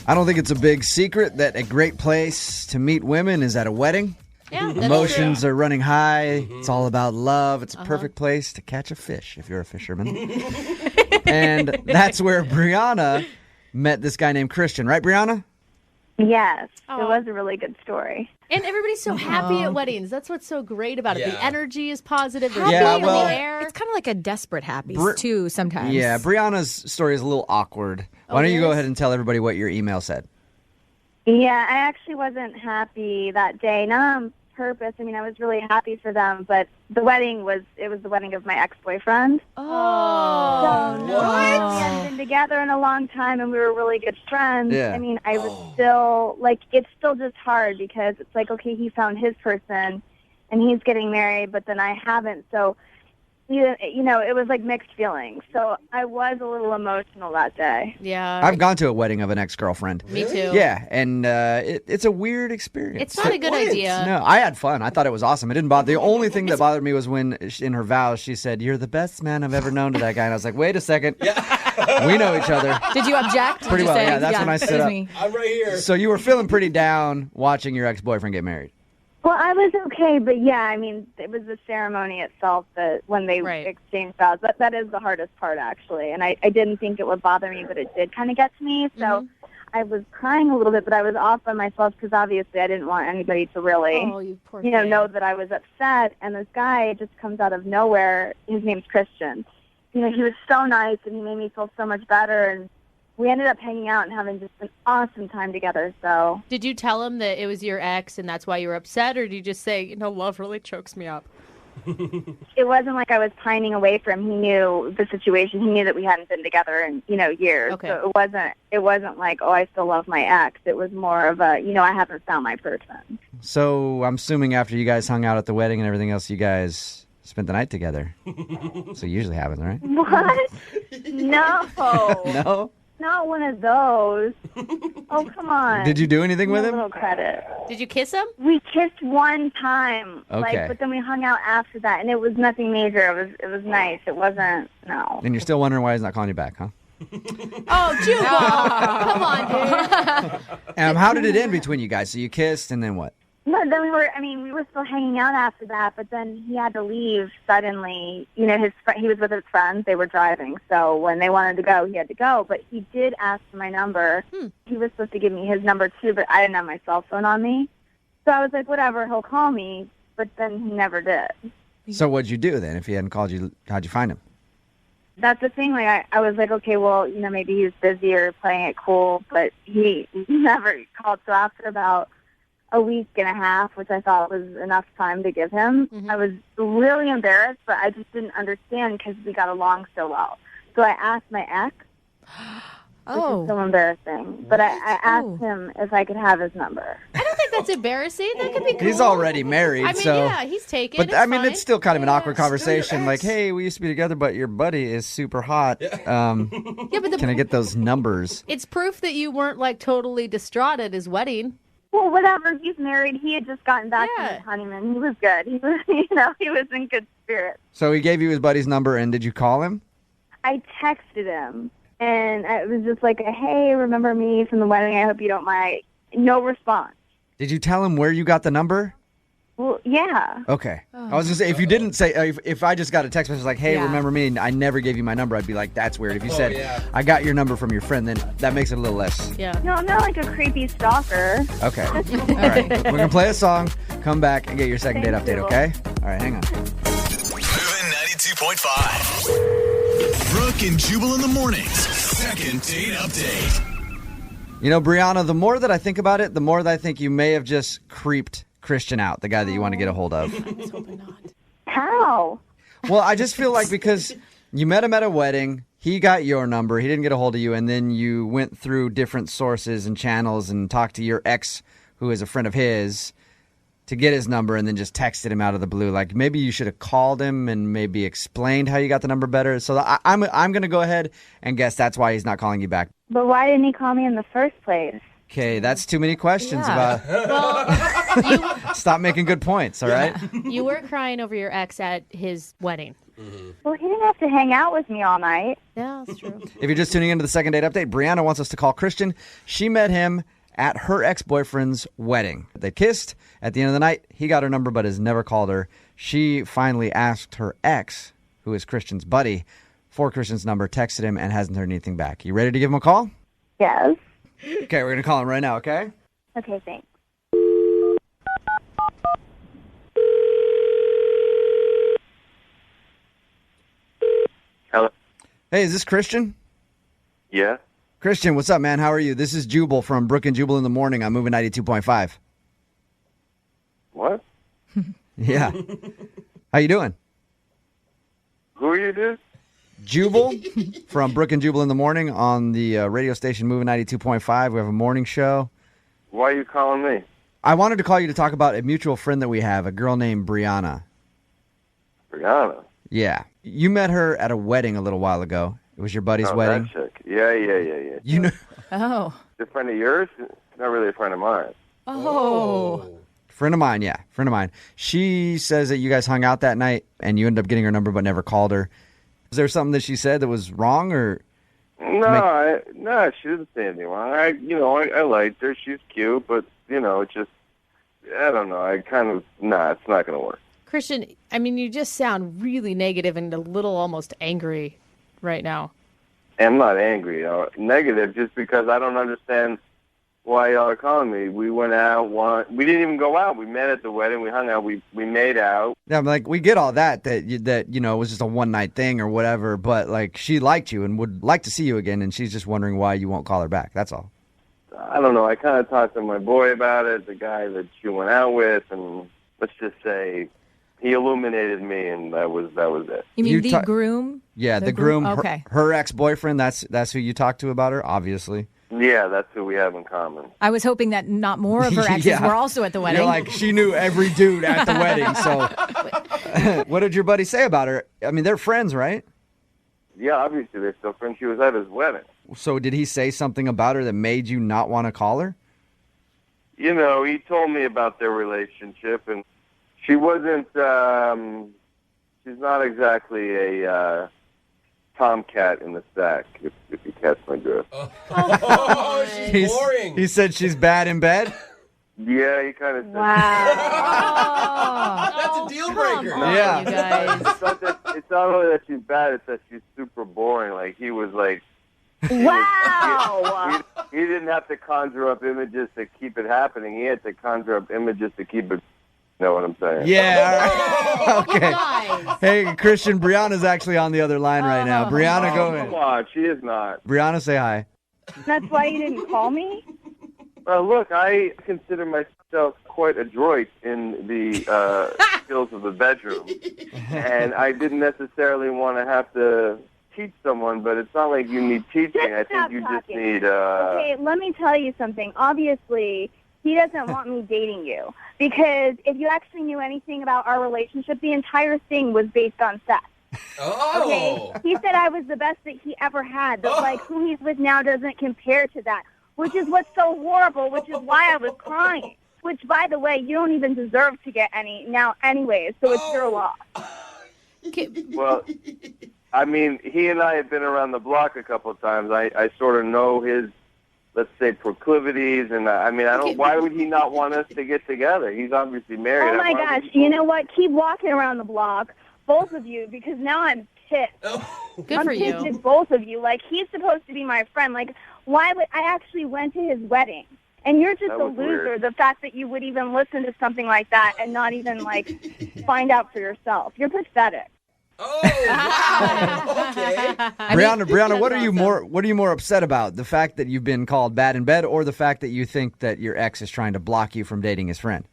I don't think it's a big secret that a great place to meet women is at a wedding. Yeah, that's Emotions true. are running high. It's all about love. It's a perfect place to catch a fish if you're a fisherman. And that's where Brianna met this guy named Christian. Right, Brianna? Yes, Aw. it was a really good story. And everybody's so happy at weddings. That's what's so great about it. The Yeah. energy is positive. There's Yeah, love in well- the air. It's kind of like a desperate happy, too, sometimes. Yeah, Brianna's story is a little awkward. Why don't you go ahead and tell everybody what your email said? Yeah, I actually wasn't happy that day. Not on purpose. I mean, I was really happy for them, but the wedding was the wedding of my ex-boyfriend. Oh, We hadn't been together in a long time, and we were really good friends. Yeah. I mean, I was still, it's still just hard because it's like, okay, he found his person, and he's getting married, but then I haven't. So, it was like mixed feelings. So I was a little emotional that day. Yeah. I've gone to a wedding of an ex-girlfriend. Me too. Yeah, and it's a weird experience. It's not a good idea. No, I had fun. I thought it was awesome. It didn't bother. The only thing that bothered me was when, in her vows, she said, "You're the best man I've ever known," to that guy. And I was like, "Wait a second. We know each other." Did you object? Pretty Did you well, say, yeah, that's when I stood excuse up. me. I'm right here. So you were feeling pretty down watching your ex-boyfriend get married. Well, I was okay, but yeah, I mean, it was the ceremony itself that when they Right. exchanged vows. That is the hardest part, actually. And I didn't think it would bother me, but it did kind of get to me. So I was crying a little bit, but I was off by myself because obviously I didn't want anybody to really, Oh, you poor thing. know that I was upset. And this guy just comes out of nowhere. His name's Christian. He was so nice, and he made me feel so much better. And we ended up hanging out and having just an awesome time together. So Did you tell him that it was your ex and that's why you were upset, or did you just say, love really chokes me up? it wasn't like I was pining away from him. He knew the situation. He knew that we hadn't been together in, years. Okay. So it wasn't like, oh, I still love my ex. It was more of a, I haven't found my person. So I'm assuming after you guys hung out at the wedding and everything else, you guys spent the night together. So it usually happens, right? What? No. No? Not one of those. Oh, come on. Did you do anything with A him? little credit. Did you kiss him? We kissed one time. Okay. But then we hung out after that, and it was nothing major. It was nice. It wasn't, no. And you're still wondering why he's not calling you back, huh? Oh, Jubal. Come on, dude. How did it end between you guys? So you kissed, and then what? No, then we were still hanging out after that, but then he had to leave suddenly. He was with his friends. They were driving, so when they wanted to go, he had to go. But he did ask for my number. He was supposed to give me his number, too, but I didn't have my cell phone on me. So I was like, whatever, he'll call me, but then he never did. So what'd you do then? If he hadn't called you, how'd you find him? That's the thing. Like I was like, okay, well, maybe he was busy or playing it cool, but he never called. So after about a week and a half, which I thought was enough time to give him, I was really embarrassed, but I just didn't understand because we got along so well. So I asked my ex, which is so embarrassing, but I asked him if I could have his number. I don't think that's embarrassing. That could be cool. He's already married, I mean, so... yeah, he's taken. But, It's I mean, fine. it's still kind of an awkward conversation. your Like, ex. hey, we used to be together, but your buddy is super hot. Yeah, but Can I get those numbers? it's proof that you weren't, totally distraught at his wedding. Well, whatever. He's married. He had just gotten back Yeah. from his honeymoon. He was good. He was, he was in good spirits. So he gave you his buddy's number, and did you call him? I texted him, and it was just like, hey, remember me from the wedding? I hope you don't mind. No response. Did you tell him where you got the number? Well, yeah. Okay. I was going to say, if you didn't say, if I just got a text message like, hey, remember me, and I never gave you my number, I'd be like, that's weird. If you said, yeah. I got your number from your friend, then that makes it a little less. Yeah. No, I'm not like a creepy stalker. Okay. All right. We're going to play a song, come back, and get your second date Thank update, you. okay? All right, hang on. Moving 92.5. Brooke and Jubal in the mornings. Second date update. Brianna, the more that I think about it, the more that I think you may have just creeped Christian out, the guy that you want to get a hold of. I was hoping not. How? Well, I just feel like because you met him at a wedding, he got your number, he didn't get a hold of you, and then you went through different sources and channels and talked to your ex, who is a friend of his, to get his number, and then just texted him out of the blue. Like, maybe you should have called him and maybe explained how you got the number better. So I'm going to go ahead and guess that's why he's not calling you back. But why didn't he call me in the first place? Okay, that's too many questions Yeah. about. Well, Stop making good points, all right? you were crying over your ex at his wedding. Well, he didn't have to hang out with me all night. Yeah, that's true. If you're just tuning into the second date update, Brianna wants us to call Christian. She met him at her ex-boyfriend's wedding. They kissed. At the end of the night, he got her number but has never called her. She finally asked her ex, who is Christian's buddy, for Christian's number, texted him, and hasn't heard anything back. You ready to give him a call? Yes. Okay, we're going to call him right now, okay? Okay, thanks. Hello. Hey, is this Christian? Yeah. Christian, what's up, man? How are you? This is Jubal from Brooke and Jubal in the Morning. I'm moving 92.5. What? Yeah. How you doing? Who are you, dude? Jubal from Brooke and Jubal in the Morning on the radio station Moving 92.5. We have a morning show. Why are you calling me? I wanted to call you to talk about a mutual friend that we have, a girl named Brianna. Brianna. Yeah. You met her at a wedding a little while ago. It was your buddy's wedding. That chick. Yeah. You know, Oh. A friend of yours? Not really a friend of mine. Oh. friend of mine, yeah, friend of mine. She says that you guys hung out that night and you ended up getting her number but never called her. Was there something that she said that was wrong or? No, no, she didn't say anything wrong. I liked her. She's cute, but it's just, I don't know. I kind of, it's not going to work. Christian, I mean, you just sound really negative and a little almost angry right now. I'm not angry, negative, just because I don't understand why y'all are calling me. We went out, we didn't even go out. We met at the wedding, we hung out, we made out. Yeah, I'm like, we get all that it was just a one night thing or whatever, but like she liked you and would like to see you again, and she's just wondering why you won't call her back. That's all. I don't know. I kind of talked to my boy about it, the guy that she went out with, and let's just say he illuminated me, and that was it. You mean You the ta- groom? Yeah, the groom, Okay. her ex-boyfriend, that's who you talked to about her, obviously. Yeah, that's who we have in common. I was hoping that not more of her exes Yeah. were also at the wedding. You're like, she knew every dude at the wedding, so. What did your buddy say about her? I mean, they're friends, right? Yeah, obviously they're still friends. She was at his wedding. So did he say something about her that made you not want to call her? He told me about their relationship, and she wasn't, she's not exactly a tomcat in the sack, if you catch my drift. Oh, she's boring. He said she's bad in bed? Yeah, he kind of said Wow. That's a deal breaker. Come on, Yeah. you guys. it's not only that she's bad, it's that she's super boring. Like, he was like, Wow. he didn't have to conjure up images to keep it happening. He had to conjure up images to keep it. You know what I'm saying? Yeah, all right. Okay. Guys. Hey, Christian, Brianna's actually on the other line right now. Brianna, go Come in. on, she is not. Brianna, say hi. That's why you didn't call me? Look, I consider myself quite adroit in the skills of the bedroom, and I didn't necessarily want to have to teach someone, but it's not like you need teaching. I think stop you just talking. need. Okay, let me tell you something. Obviously, he doesn't want me dating you. Because if you actually knew anything about our relationship, the entire thing was based on sex. Oh. Okay? He said I was the best that he ever had. But, like, who he's with now doesn't compare to that. Which is what's so horrible, which is why I was crying. Which, by the way, you don't even deserve to get any now anyways, so it's your loss. Well, I mean, he and I have been around the block a couple of times. I sort of know his, let's say, proclivities, and I mean, I don't. Why would he not want us to get together? He's obviously married. Oh, my gosh. You know what? Keep walking around the block, both of you, because now I'm pissed. Good I'm for pissed you. at both of you. Like, he's supposed to be my friend. Like, why would I actually went to his wedding? And you're just That a was loser. weird. The fact that you would even listen to something like that and not even, like, find out for yourself. You're pathetic. Oh, wow. Okay. Brianna, what are you more upset about? The fact that you've been called bad in bed, or the fact that you think that your ex is trying to block you from dating his friend?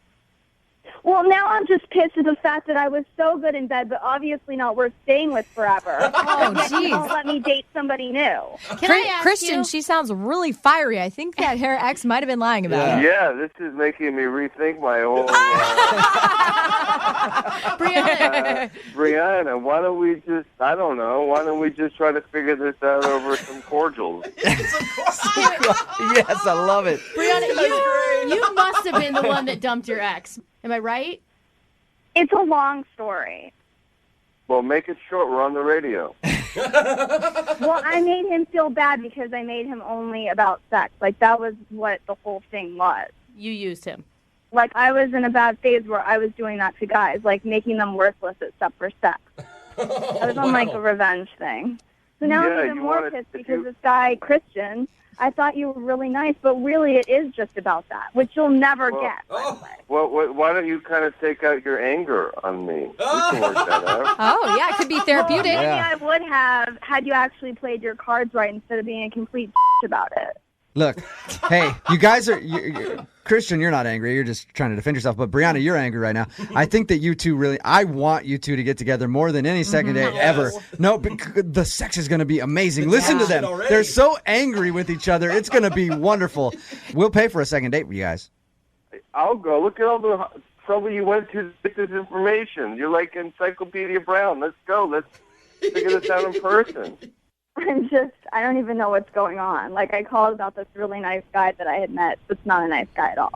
Well, now I'm just pissed at the fact that I was so good in bed, but obviously not worth staying with forever. Oh, Yet you won't jeez. let me date somebody new. Can I ask Christian, you? she sounds really fiery. I think that her ex might have been lying about it. Yeah, this is making me rethink my whole. Brianna, Brianna, why don't we just? I don't know. Why don't we just try to figure this out over some cordials? Yes, I love it. Brianna, you must have been the one that dumped your ex. Am I right? It's a long story. Well, make it short. We're on the radio. Well, I made him feel bad because I made him only about sex. Like, that was what the whole thing was. You used him. Like, I was in a bad phase where I was doing that to guys, like making them worthless except for sex. I was on, like, a revenge thing. So now Yeah, I'm even you more wanted- pissed if because you- this guy, Christian, I thought you were really nice, but really it is just about that, which you'll never Well- get, by the way. Well, why don't you kind of take out your anger on me? We can work that out. Oh, yeah, it could be therapeutic. Well, maybe Yeah. I would have had you actually played your cards right instead of being a complete about it. Look, hey, you guys are Christian. You're not angry. You're just trying to defend yourself. But Brianna, you're angry right now. I think that you two really. I want you two to get together more than any second date ever. No, the sex is going to be amazing. Listen to them. already. They're so angry with each other. It's going to be wonderful. We'll pay for a second date with you guys. I'll go. Look at all the trouble you went to get this information. You're like Encyclopedia Brown. Let's go. Let's figure this out in person. I don't even know what's going on. Like, I called about this really nice guy that I had met. It's not a nice guy at all.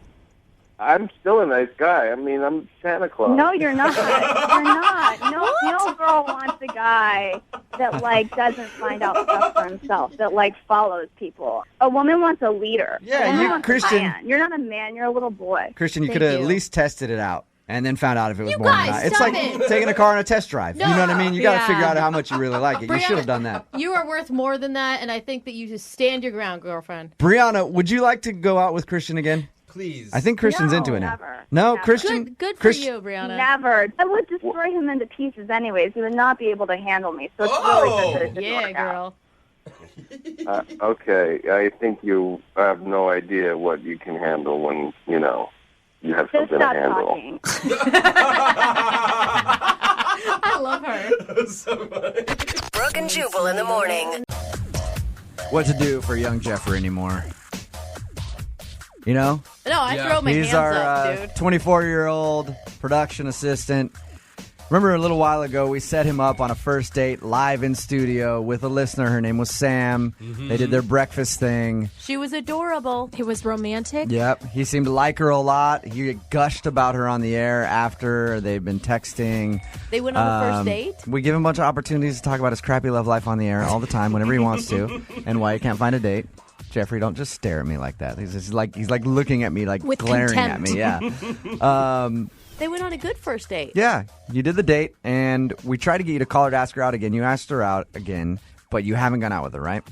I'm still a nice guy. I mean, I'm Santa Claus. No, you're not. You're not. No girl wants a guy that, like, doesn't find out stuff for himself, that, like, follows people. A woman wants a leader. Yeah, A woman you- wants Christian- a man. You're not a man. You're a little boy. Christian, you Thank could have you. at least tested it out and then found out if it was You more than guys, not. It's stop like it. taking a car on a test drive. You know what I mean? You got to Yeah. figure out how much you really like it. You should have done that. You are worth more than that, and I think that you just stand your ground, girlfriend. Brianna, would you like to go out with Christian again? Please. I think Christian's No, into it now. never. No, Never. Christian. Good for Christian- you, Brianna. Never. I would destroy him into pieces anyways. He would not be able to handle me. So it's really good that it didn't Yeah, work out. girl. Okay, I think you have no idea what you can handle when, you have Just something to stop handle. talking. I love her. So funny. Brooke and Jubal in the morning. What to do for young Jeffrey anymore? You know, No, I Yeah. throw my he's hands our up, dude. 24-year-old production assistant. Remember a little while ago, we set him up on a first date live in studio with a listener. Her name was Sam. They did their breakfast thing. She was adorable. It was romantic. Yep. He seemed to like her a lot. He gushed about her on the air after they'd been texting. They went on the first date. We give him a bunch of opportunities to talk about his crappy love life on the air all the time, whenever he wants to, and why he can't find a date. Jeffrey, don't just stare at me like that. He's like looking at me, like With glaring contempt. at me. Yeah. They went on a good first date. Yeah. You did the date, and we tried to get you to call her to ask her out again. You asked her out again, but you haven't gone out with her, right?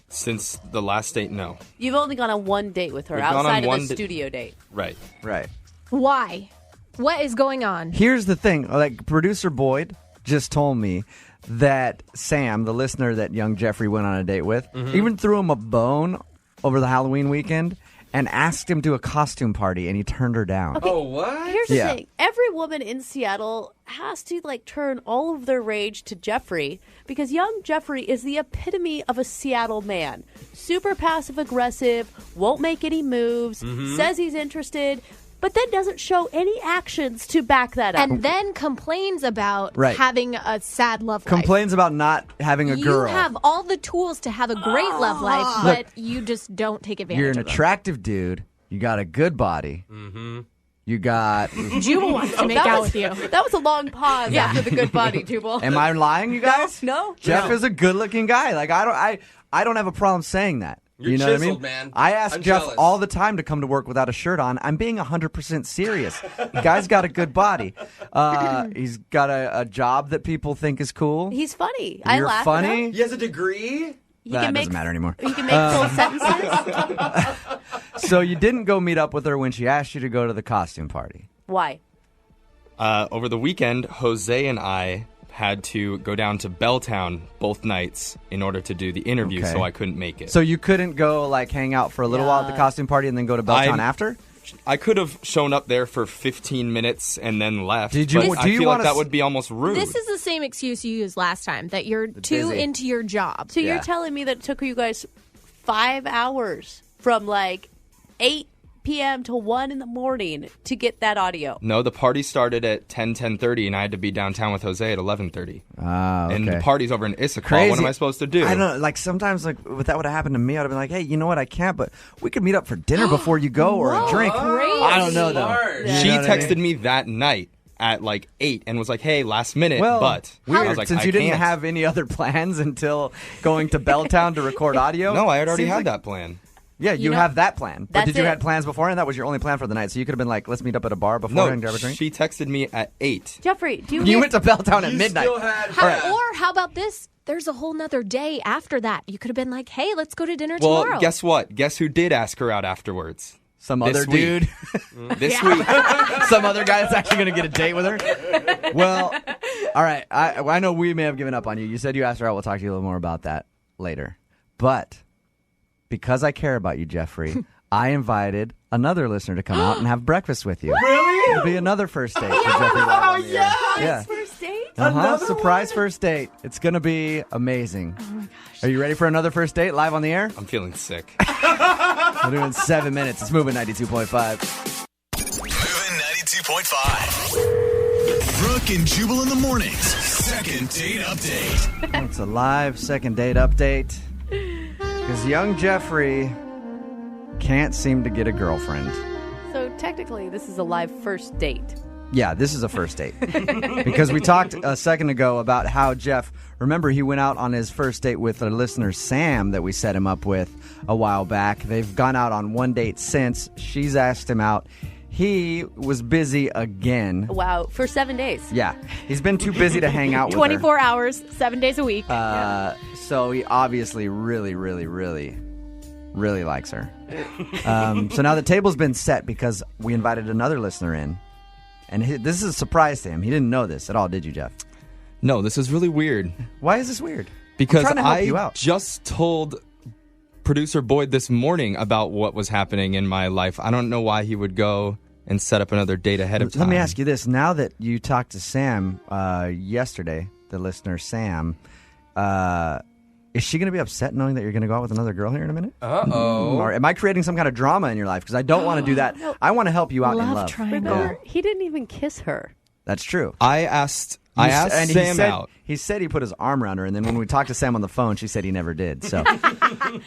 Since the last date, no. You've only gone on one date with her We've gone on outside of one the da- studio date. Right. Right. Why? What is going on? Here's the thing. Like, producer Boyd just told me that Sam, the listener that young Jeffrey went on a date with, even threw him a bone over the Halloween weekend and asked him to a costume party, and he turned her down. Oh, what? Here's the Yeah. thing. Every woman in Seattle has to, like, turn all of their rage to Jeffrey because young Jeffrey is the epitome of a Seattle man. Super passive-aggressive, won't make any moves, says he's interested, but then doesn't show any actions to back that up. And then complains about Right. having a sad love life. Complains about not having a girl. You have all the tools to have a great love life, but you just don't take advantage You're an of them. attractive dude. You got a good body. Mm-hmm. You got... Jubal wants to make that out was, with you. That was a long pause after the good body, Jubal. Am I lying, you guys? No. Jeff No. is a good-looking guy. Like, I don't have a problem saying that. You're you know what I chiseled, mean? man. I ask I'm Jeff jealous. all the time to come to work without a shirt on. I'm being 100% serious. The guy's got a good body. He's got a job that people think is cool. He's funny. I You're laugh funny. at him. He has a degree? He That can doesn't make, matter anymore. He can make full sentences. So you didn't go meet up with her when she asked you to go to the costume party. Why? Over the weekend, Jose and I had to go down to Belltown both nights in order to do the interview, Okay. so I couldn't make it. So you couldn't go like hang out for a little while at the costume party and then go to Belltown after? I could have shown up there for 15 minutes and then left. Did you- but do I you feel like wanna that would be almost rude. This is the same excuse you used last time, that you're too busy. into your job. So Yeah. you're telling me that it took you guys 5 hours from like 8 p.m. to 1 in the morning to get that audio? No, the party started at 10:30, and I had to be downtown with Jose at 11:30. Ah, okay. And the party's over in Issaquah. Crazy. What am I supposed to do? I don't know. Like sometimes, like if that would have happened to me, I'd have been like, "Hey, you know what? I can't, but we could meet up for dinner before you go or a drink." Great. I don't know though. Smart. You She know what I texted mean? me that night at like 8 and was like, "Hey, last minute, Well, but weird, I was like, since I you didn't can't. have any other plans until going to Belltown to record audio. No, I had already Seems had like- that plan. Yeah, you know, have that plan. But that's did you it. had plans beforehand? That was your only plan for the night. So you could have been like, let's meet up at a bar before No, and grab a drink. she texted me at 8. Jeffrey, do you You get- went to Belltown at You midnight. still had Or how about this? There's a whole nother day after that. You could have been like, hey, let's go to dinner Well, tomorrow. guess what? Guess who did ask her out afterwards? Some This other week. dude. This week. Some other guy that's actually going to get a date with her. Well, all right. I know we may have given up on you. You said you asked her out. We'll talk to you a little more about that later. But because I care about you, Jeffrey, I invited another listener to come out and have breakfast with you. Really? It'll be another first date for Jeffrey. Oh, yeah. first date? Surprise first date. It's going to be amazing. Oh, my gosh. Are you ready for another first date live on the air? I'm feeling sick. We'll do it in 7 minutes. It's moving 92.5. Moving 92.5. Brooke and Jubal in the mornings. Second date update. It's a live second date update. Because young Jeffrey can't seem to get a girlfriend. So technically, this is a live first date. Yeah, this is a first date. Because we talked a second ago about how Jeff, remember he went out on his first date with a listener, Sam, that we set him up with a while back. They've gone out on one date since. She's asked him out. He was busy again. Wow, for 7 days. Yeah, he's been too busy to hang out with her. 24 hours, 7 days a week. So he obviously really likes her. So now the table's been set because we invited another listener in. And this is a surprise to him. He didn't know this at all, did you, Jeff? No, this is really weird. Why is this weird? Because I'm trying to help you out. just told producer Boyd this morning about what was happening in my life. I don't know why he would go and set up another date ahead of time. Let me ask you this. Now that you talked to Sam yesterday, the listener Sam, is she going to be upset knowing that you're going to go out with another girl here in a minute? Uh-oh. Or am I creating some kind of drama in your life? Because I don't want to do that. I want to help you out in Love love. triangle. Remember, he didn't even kiss her. That's true. I asked And Sam out. He said he put his arm around her, and then when we talked to Sam on the phone, she said he never did. So I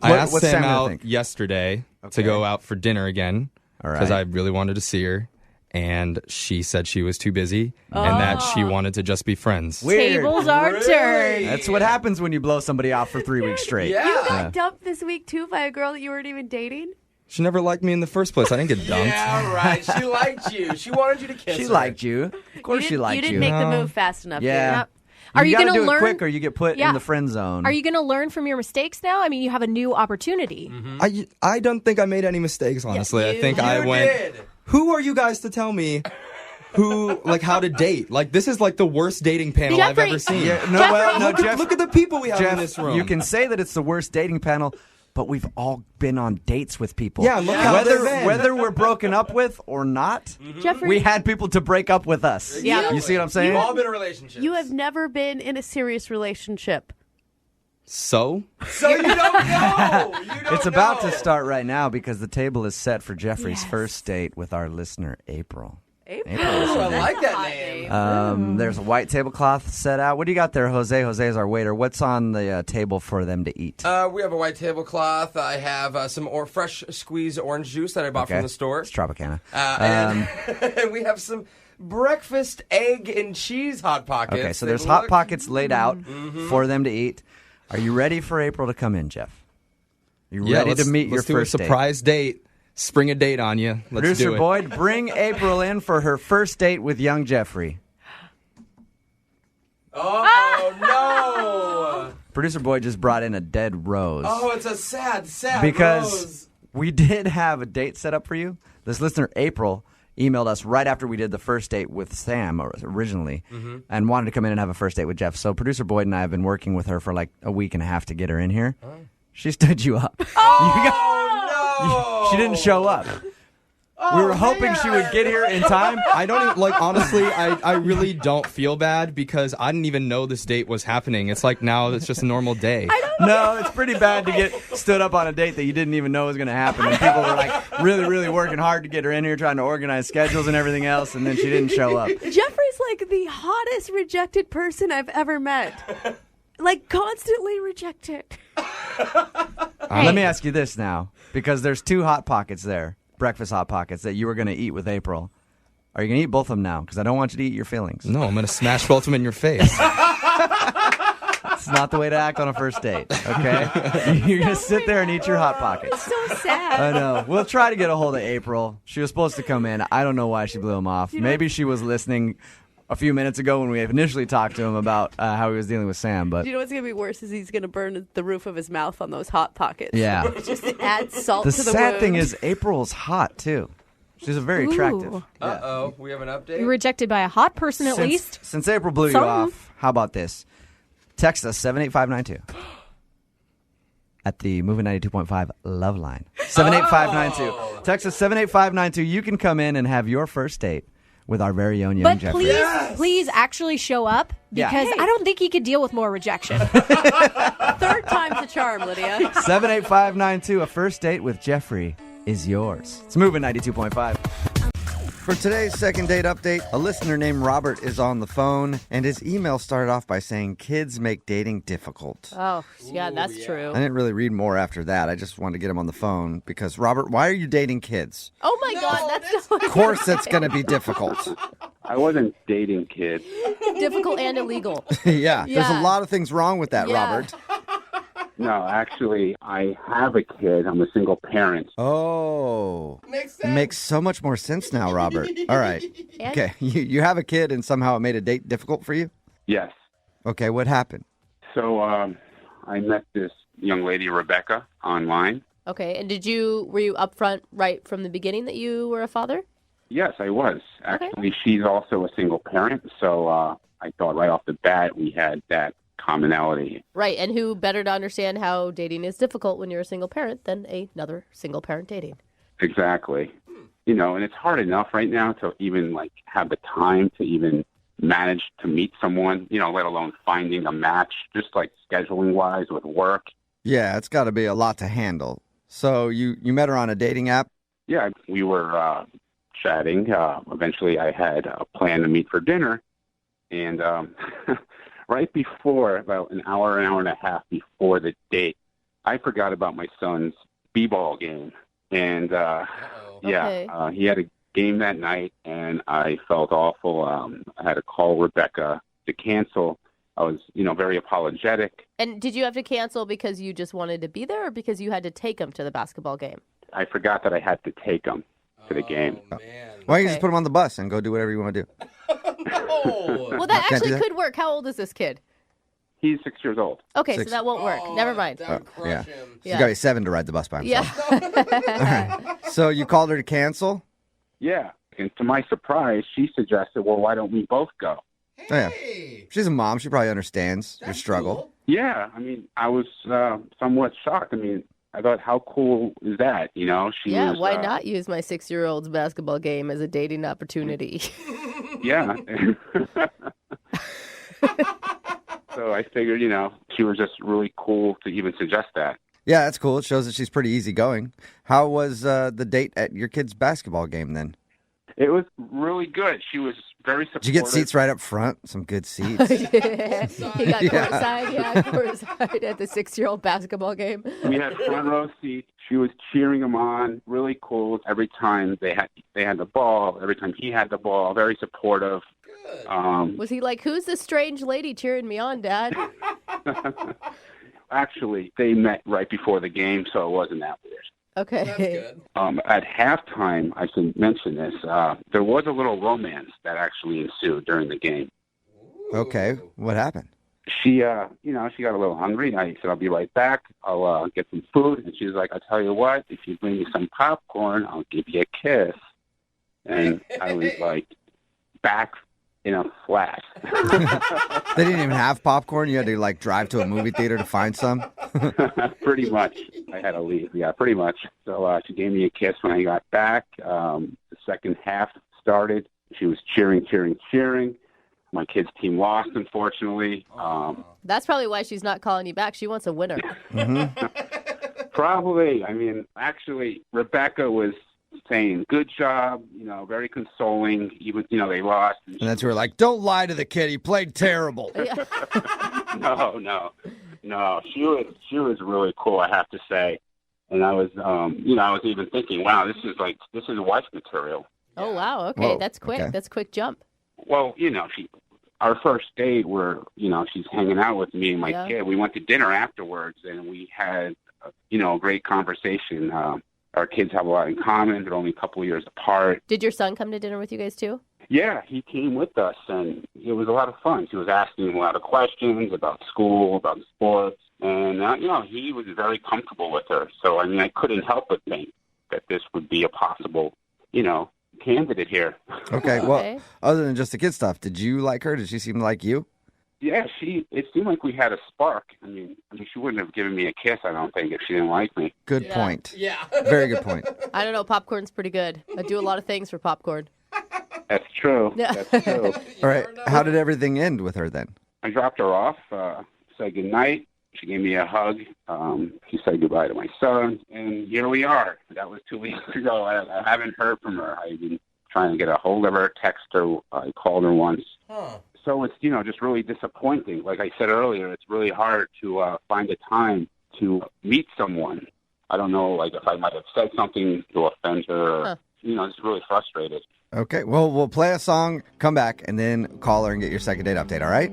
asked what's Sam Sam gonna out think? yesterday Okay. to go out for dinner again All because right. I really wanted to see her. And she said she was too busy and that she wanted to just be friends. weird. Tables are turned. That's what happens when you blow somebody off for 3 weeks straight. Yeah. You got dumped this week, too, by a girl that you weren't even dating? She never liked me in the first place. I didn't get dumped. Yeah, right. She liked you. She wanted you to kiss She her. liked you. Of course she liked You you. didn't make the move fast enough. Yeah. Yep. Are you gotta gonna do it learn- quick or you get put Yeah. in the friend zone? Are you going to learn from your mistakes now? I mean, you have a new opportunity. I don't think I made any mistakes, honestly. I think I You went, did. who are you guys to tell me how to date? Like, this is like the worst dating panel I've Jeffrey- ever seen. Yeah, no, well, no, Jeff. Look at the people we have Jeff, in this room. you can say that it's the worst dating panel, but we've all been on dates with people. Yeah, look how whether they've been. whether we're broken up with or not, Jeffrey, we had people to break up with us. Yeah. You see what I'm saying? We've all been in relationships. you have never been in a serious relationship. So? So you don't know. You don't It's about know. to start right now because the table is set for Jeffrey's first date with our listener, April. April. Ooh, I like that name. There's a white tablecloth set out. What do you got there, Jose? Jose is our waiter. What's on the table for them to eat? We have a white tablecloth. I have some fresh squeezed orange juice that I bought from the store. It's Tropicana. And we have some breakfast egg and cheese Hot Pockets. Okay, so They there's Hot look- Pockets laid out for them to eat. Are you ready for April to come in, Jeff? You Yeah, ready to meet your let's do first a date? surprise date. Spring a date on you. Let's Producer do it. Boyd, bring April in for her first date with young Jeffrey. Oh, no. Producer Boyd just brought in a dead rose. Oh, it's a sad because rose. we did have a date set up for you. This listener, April, emailed us right after we did the first date with Sam originally and wanted to come in and have a first date with Jeff. So producer Boyd and I have been working with her for like a week and a half to get her in here. She stood you up. Oh, no. She didn't show up. We were hoping she would get here in time. I don't even, like, honestly, I really don't feel bad because I didn't even know this date was happening. It's like now it's just a normal day. No, it's pretty bad to get stood up on a date that you didn't even know was going to happen. And people were like really, really working hard to get her in here, trying to organize schedules and everything else, and then she didn't show up. Jeffrey's like the hottest rejected person I've ever met. Like, constantly rejected. Let me ask you this now, because there's 2 Hot Pockets there, breakfast Hot Pockets, that you were going to eat with April. Are you going to eat both of them now? Because I don't want you to eat your feelings. No, I'm going to smash both of them in your face. It's not the way to act on a first date, okay? You're going to sit there and eat your Hot Pockets. So sad. I know. We'll try to get a hold of April. She was supposed to come in. I don't know why she blew him off. Maybe she was listening a few minutes ago when we initially talked to him about how he was dealing with Sam. But you know what's going to be worse is he's going to burn the roof of his mouth on those Hot Pockets. Yeah. Just to add salt to the sad wound. thing is April's hot, too. She's a very attractive. Uh-oh, we have an update? You're rejected by a hot person at least. Since April blew you off, how about this? Text us 78592 at the Movie 92.5 Love Line. 78592. Text us 78592. You can come in and have your first date with our very own young But Jeffrey. please actually show up because I don't think he could deal with more rejection. Third time's the charm, Lydia. 78592. A first date with Jeffrey is yours. It's Moving 92.5. For today's second date update, a listener named Robert is on the phone, and his email started off by saying kids make dating difficult. Oh, yeah, that's true. I didn't really read more after that. I just wanted to get him on the phone because, Robert, why are you dating kids? Oh, my God, that's Of course that's going to be difficult. I wasn't dating kids. difficult and illegal. Yeah, there's Yeah. a lot of things wrong with that, Yeah. Robert. No, actually, I have a kid. I'm a single parent. Oh. Makes sense. Makes so much more sense now, Robert. All right. And- Okay, you have a kid and somehow it made a date difficult for you? Yes. Okay, what happened? So I met this young lady, Rebecca, online. Okay, and were you upfront right from the beginning that you were a father? Yes, I was. Actually, she's also a single parent, so I thought right off the bat we had that commonality. Right, and who better to understand how dating is difficult when you're a single parent than another single parent dating? Exactly. You know, and it's hard enough right now to even like have the time to even manage to meet someone, you know, let alone finding a match, just like scheduling wise with work. Yeah, it's got to be a lot to handle. So you met her on a dating app? Yeah, we were chatting. Eventually I had a plan to meet for dinner, and right before, about an hour and a half before the date, I forgot about my son's b-ball game. And, he had a game that night, and I felt awful. I had to call Rebecca to cancel. I was, very apologetic. And did you have to cancel because you just wanted to be there or because you had to take him to the basketball game? I forgot that I had to take him to the game. Man. Why don't you just put him on the bus and go do whatever you want to do? No. Well, that Can't do actually that? could work. How old is this kid? He's 6 years old. Okay, 6. so that won't work. Never mind. That would crush yeah. him. He's got to be 7 to ride the bus by himself. Yeah. All right. So you called her to cancel? Yeah. And to my surprise, she suggested, well, why don't we both go? Oh, yeah. Hey. She's a mom. She probably understands your That's struggle. cool. Yeah. I mean, I was somewhat shocked. I mean, I thought, how cool is that? She Yeah, was, why not use my 6-year-old's basketball game as a dating opportunity? Yeah. So I figured, she was just really cool to even suggest that. Yeah, that's cool. It shows that she's pretty easygoing. How was the date at your kid's basketball game then? It was really good. She was very supportive. Did you get seats right up front? Some good seats. He got courtside at the 6-year-old basketball game. We had front row seats. She was cheering him on. Really cool. Every time they had the ball. Every time he had the ball. Very supportive. Was he like, who's this strange lady cheering me on, Dad? Actually, they met right before the game, so it wasn't that weird. Okay. That's good. At halftime, I should mention this, there was a little romance that actually ensued during the game. Okay. What happened? She, she got a little hungry. I said, I'll be right back. I'll get some food. And she was like, I'll tell you what, if you bring me some popcorn, I'll give you a kiss. And I was like, back in a flash. They didn't even have popcorn. You had to like drive to a movie theater to find some. Pretty much. I had to leave. Yeah, pretty much. So she gave me a kiss when I got back. The second half started. She was cheering. My kids' team lost, unfortunately. That's probably why she's not calling you back. She wants a winner. Probably. I mean, actually, Rebecca was saying, good job, very consoling, even, they lost. And that's where we're like, don't lie to the kid. He played terrible. No. She was really cool, I have to say. And I was, I was even thinking, wow, this is wife material. Oh, wow. Okay. Whoa. That's quick. Okay. That's a quick jump. Well, our first date where, she's hanging out with me and my kid. We went to dinner afterwards and we had, a great conversation. Our kids have a lot in common. They're only a couple of years apart. Did your son come to dinner with you guys too? Yeah, he came with us, and it was a lot of fun. He was asking a lot of questions about school, about sports, and, he was very comfortable with her. So, I mean, I couldn't help but think that this would be a possible, candidate here. Okay, well, other than just the kid stuff, did you like her? Did she seem like you? Yeah, it seemed like we had a spark. I mean, she wouldn't have given me a kiss, I don't think, if she didn't like me. Good point. Yeah. Very good point. I don't know. Popcorn's pretty good. I do a lot of things for popcorn. That's true. Yeah. That's true. All right, how did everything end with her then? I dropped her off, said goodnight. She gave me a hug. She said goodbye to my son, and here we are. That was 2 weeks ago. I haven't heard from her. I've been trying to get a hold of her, text her. I called her once. Huh. So it's, just really disappointing. Like I said earlier, it's really hard to find a time to meet someone. I don't know, like if I might have said something to offend her. Or, just really frustrated. Okay, well, we'll play a song, come back, and then call her and get your second date update, all right?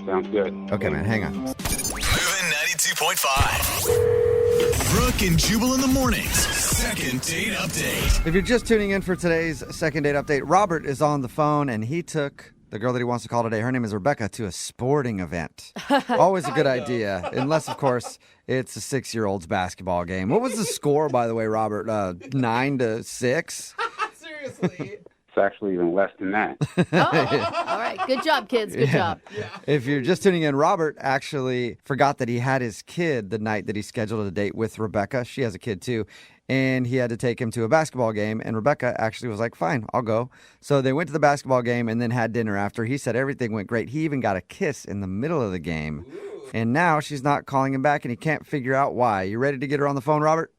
Sounds good. Okay, man, hang on. Moving 92.5. Brooke and Jubal in the mornings. Second date update. If you're just tuning in for today's second date update, Robert is on the phone, and he took the girl that he wants to call today. Her name is Rebecca, to a sporting event. Always a good idea, unless, of course, it's a 6-year-old's basketball game. What was the score, by the way, Robert? 9-6? Seriously. It's actually even less than that. All right. Good job, kids. Good job. Yeah. If you're just tuning in, Robert actually forgot that he had his kid the night that he scheduled a date with Rebecca. She has a kid too. And he had to take him to a basketball game. And Rebecca actually was like, fine, I'll go. So they went to the basketball game and then had dinner after. He said everything went great. He even got a kiss in the middle of the game. Ooh. And now she's not calling him back and he can't figure out why. You ready to get her on the phone, Robert?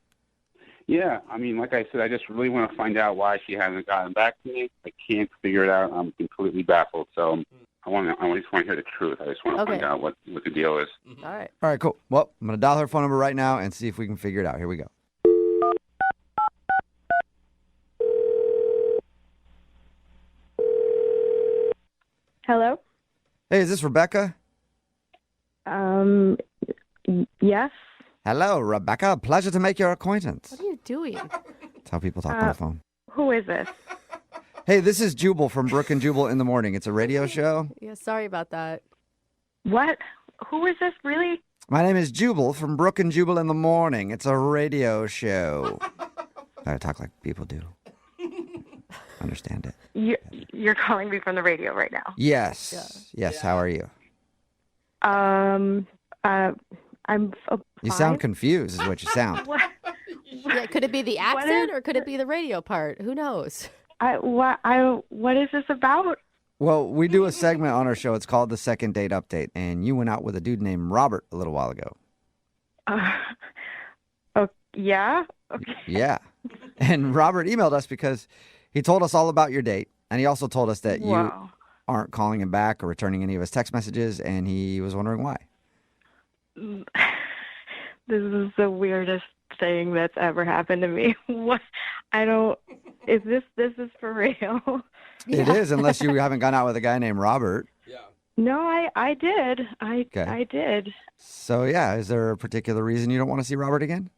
Yeah, I mean, like I said, I just really want to find out why she hasn't gotten back to me. I can't figure it out. I'm completely baffled. So I just want to hear the truth. I just want to find out what the deal is. All right. All right, cool. Well, I'm going to dial her phone number right now and see if we can figure it out. Here we go. Hello? Hey, is this Rebecca? Yes. Hello, Rebecca. Pleasure to make your acquaintance. What are you doing? That's how people talk on the phone. Who is this? Hey, this is Jubal from Brooke and Jubal in the Morning. It's a radio show. Yeah, sorry about that. What? Who is this, really? My name is Jubal from Brooke and Jubal in the Morning. It's a radio show. I talk like people do. Understand it. You're calling me from the radio right now. Yes. Yeah. Yes, how are you? I'm You sound confused is what you sound. What? Yeah, could it be the accent or could it be the radio part? Who knows? What is this about? Well, we do a segment on our show. It's called the Second Date Update, and you went out with a dude named Robert a little while ago. Yeah? Okay. Yeah. And Robert emailed us because he told us all about your date, and he also told us that you aren't calling him back or returning any of his text messages, and he was wondering why. This is the weirdest thing that's ever happened to me. What? Is this is for real? It is, unless you haven't gone out with a guy named Robert. Yeah. No, I did. Okay. I did. So, yeah, is there a particular reason you don't want to see Robert again?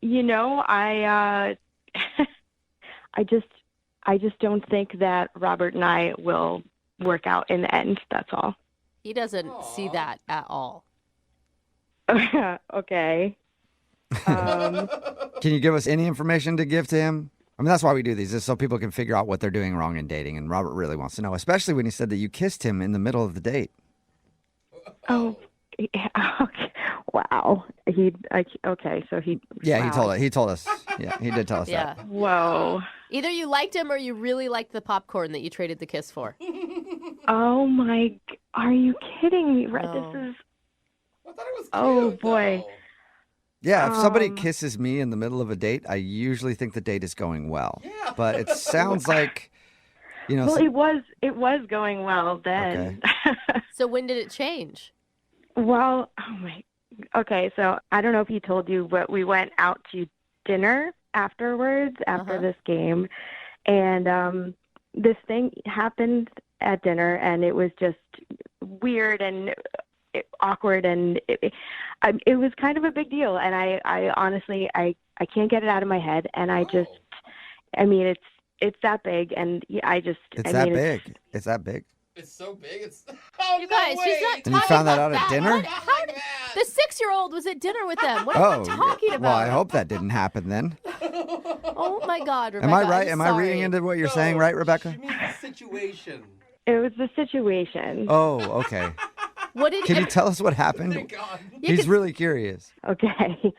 I just don't think that Robert and I will work out in the end. That's all. He doesn't see that at all. Okay. Can you give us any information to give to him? I mean, that's why we do these, is so people can figure out what they're doing wrong in dating. And Robert really wants to know, especially when he said that you kissed him in the middle of the date. Oh, yeah, okay. Wow. Okay, so he. Yeah, wow. he told us. Yeah, he did tell us Yeah. that. Whoa. Either you liked him or you really liked the popcorn that you traded the kiss for. Oh my! Are you kidding me? Right? No. This is. I thought it was cute, Oh boy. though. Yeah, if somebody kisses me in the middle of a date, I usually think the date is going well. Yeah. But it sounds like, Well, it was going well then. So when did it change? Well, okay, so I don't know if he told you, but we went out to dinner afterwards, after this game. And this thing happened at dinner, and it was just weird and awkward, and it was kind of a big deal. And I honestly, I can't get it out of my head. And I just, I mean, it's that big, and I just... It's that big. It's that big. It's so big. It's You guys, she's not And you talking found that about out at dinner? What? How did, the 6-year-old was at dinner with them. What are you talking about? Well, I hope that didn't happen then. Oh my God, Rebecca. Am I right? I'm Am I sorry. reading into what you're saying, right, Rebecca? She means the situation. It was the situation. Oh, okay. What did Can you tell us what happened? Thank God. He's really curious. Okay.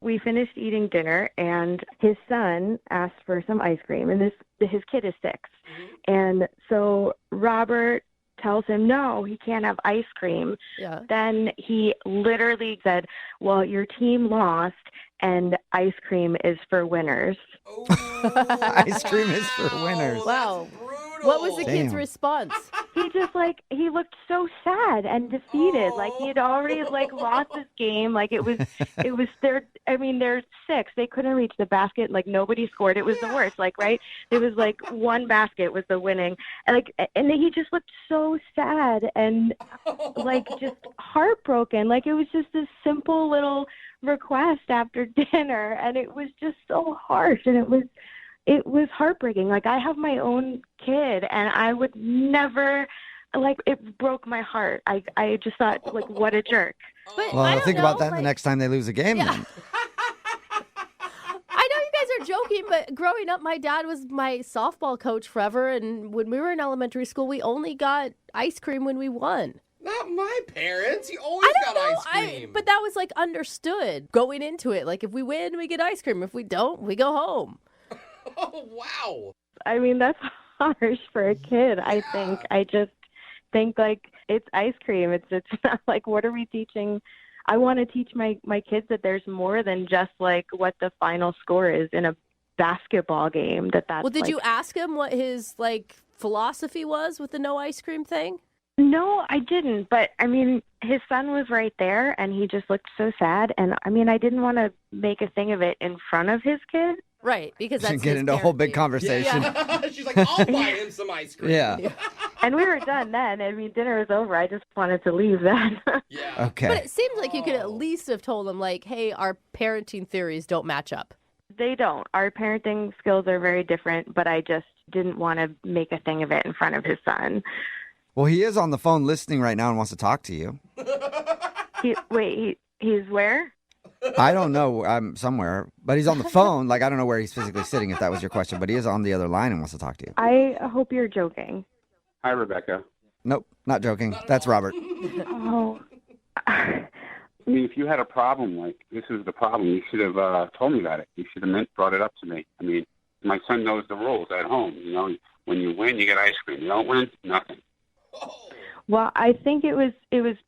We finished eating dinner, and his son asked for some ice cream, and his kid is 6. And so Robert tells him, no, he can't have ice cream. Yeah. Then he literally said, well, your team lost, and ice cream is for winners. Ice cream is for winners. Wow. What was the kid's Damn. response? He just he looked so sad and defeated. Like he had already lost this game. Like it was they're 6. They couldn't reach the basket. Like nobody scored. It was the worst. Like, right. It was one basket was the winning. And and he just looked so sad and just heartbroken. Like it was just this simple little request after dinner, and it was just so harsh, and it was heartbreaking. Like I have my own kid, and I would never, it broke my heart. I just thought, what a jerk. But Well, I don't think know, about that the next time they lose a game then. I know you guys are joking, but growing up, my dad was my softball coach forever, and when we were in elementary school, we only got ice cream when we won. Not my parents. You always got ice cream. But that was understood going into it. Like if we win, we get ice cream. If we don't, we go home. Oh, wow. I mean, that's harsh for a kid, I think. I just think, it's ice cream. It's not what are we teaching? I want to teach my kids that there's more than just, what the final score is in a basketball game. That's Well, did you ask him what his, philosophy was with the no ice cream thing? No, I didn't. But, I mean, his son was right there, and he just looked so sad. And, I mean, I didn't want to make a thing of it in front of his kid. Right, because that's get into a whole big conversation. Yeah. She's like, I'll buy him some ice cream. Yeah. And we were done then. I mean, dinner was over. I just wanted to leave then. Yeah. Okay. But it seems like you could at least have told him, hey, our parenting theories don't match up. They don't. Our parenting skills are very different, but I just didn't want to make a thing of it in front of his son. Well, he is on the phone listening right now and wants to talk to you. He's where? I don't know. I'm somewhere. But he's on the phone. I don't know where he's physically sitting, if that was your question. But he is on the other line and wants to talk to you. I hope you're joking. Hi, Rebecca. Nope, not joking. That's Robert. Oh. I mean, if you had a problem, this is the problem, you should have told me about it. You should have brought it up to me. I mean, my son knows the rules at home. When you win, you get ice cream. You don't win, nothing. Well, I think it was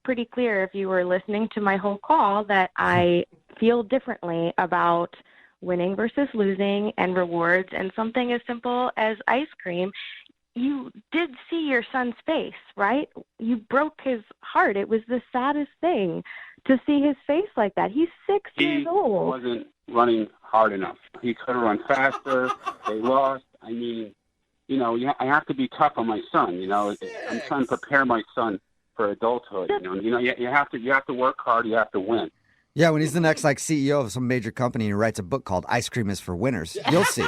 pretty clear if you were listening to my whole call that I feel differently about winning versus losing and rewards and something as simple as ice cream. You did see your son's face, right? You broke his heart. It was the saddest thing to see his face like that. He's 6 years old. He wasn't running hard enough. He could have run faster. They lost. I mean, I have to be tough on my son. I'm trying to prepare my son for adulthood. You have to work hard. You have to win. Yeah, when he's the next CEO of some major company and he writes a book called Ice Cream is for Winners, you'll see.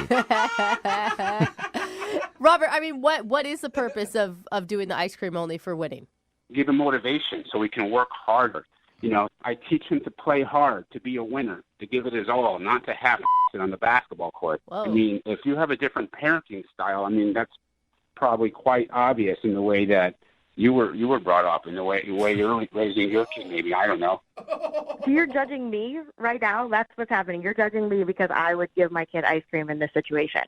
Robert, I mean, what is the purpose of doing the ice cream only for winning? Give him motivation so he can work harder. I teach him to play hard, to be a winner, to give it his all, not to have it on the basketball court. Whoa. I mean, if you have a different parenting style, I mean, that's probably quite obvious in the way that you were brought up, in the way you're raising your kid, maybe. I don't know. So you're judging me right now? That's what's happening. You're judging me because I would give my kid ice cream in this situation.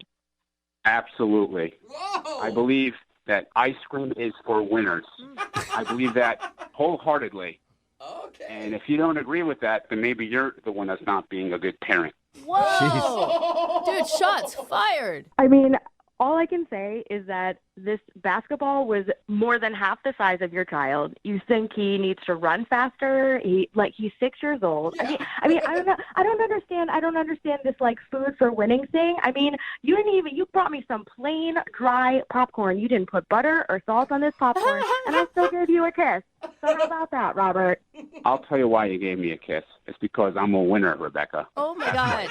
Absolutely. Whoa. I believe that ice cream is for winners. I believe that wholeheartedly. Okay. And if you don't agree with that, then maybe you're the one that's not being a good parent. Whoa! Dude, shots fired. I mean, all I can say is that this basketball was more than half the size of your child. You think he needs to run faster? He's 6 years old. Yeah. I mean, I don't know. I don't understand this food for winning thing. I mean, you brought me some plain dry popcorn. You didn't put butter or salt on this popcorn, and I still gave you a kiss. So how about that, Robert? I'll tell you why you gave me a kiss. It's because I'm a winner, Rebecca. Oh my God.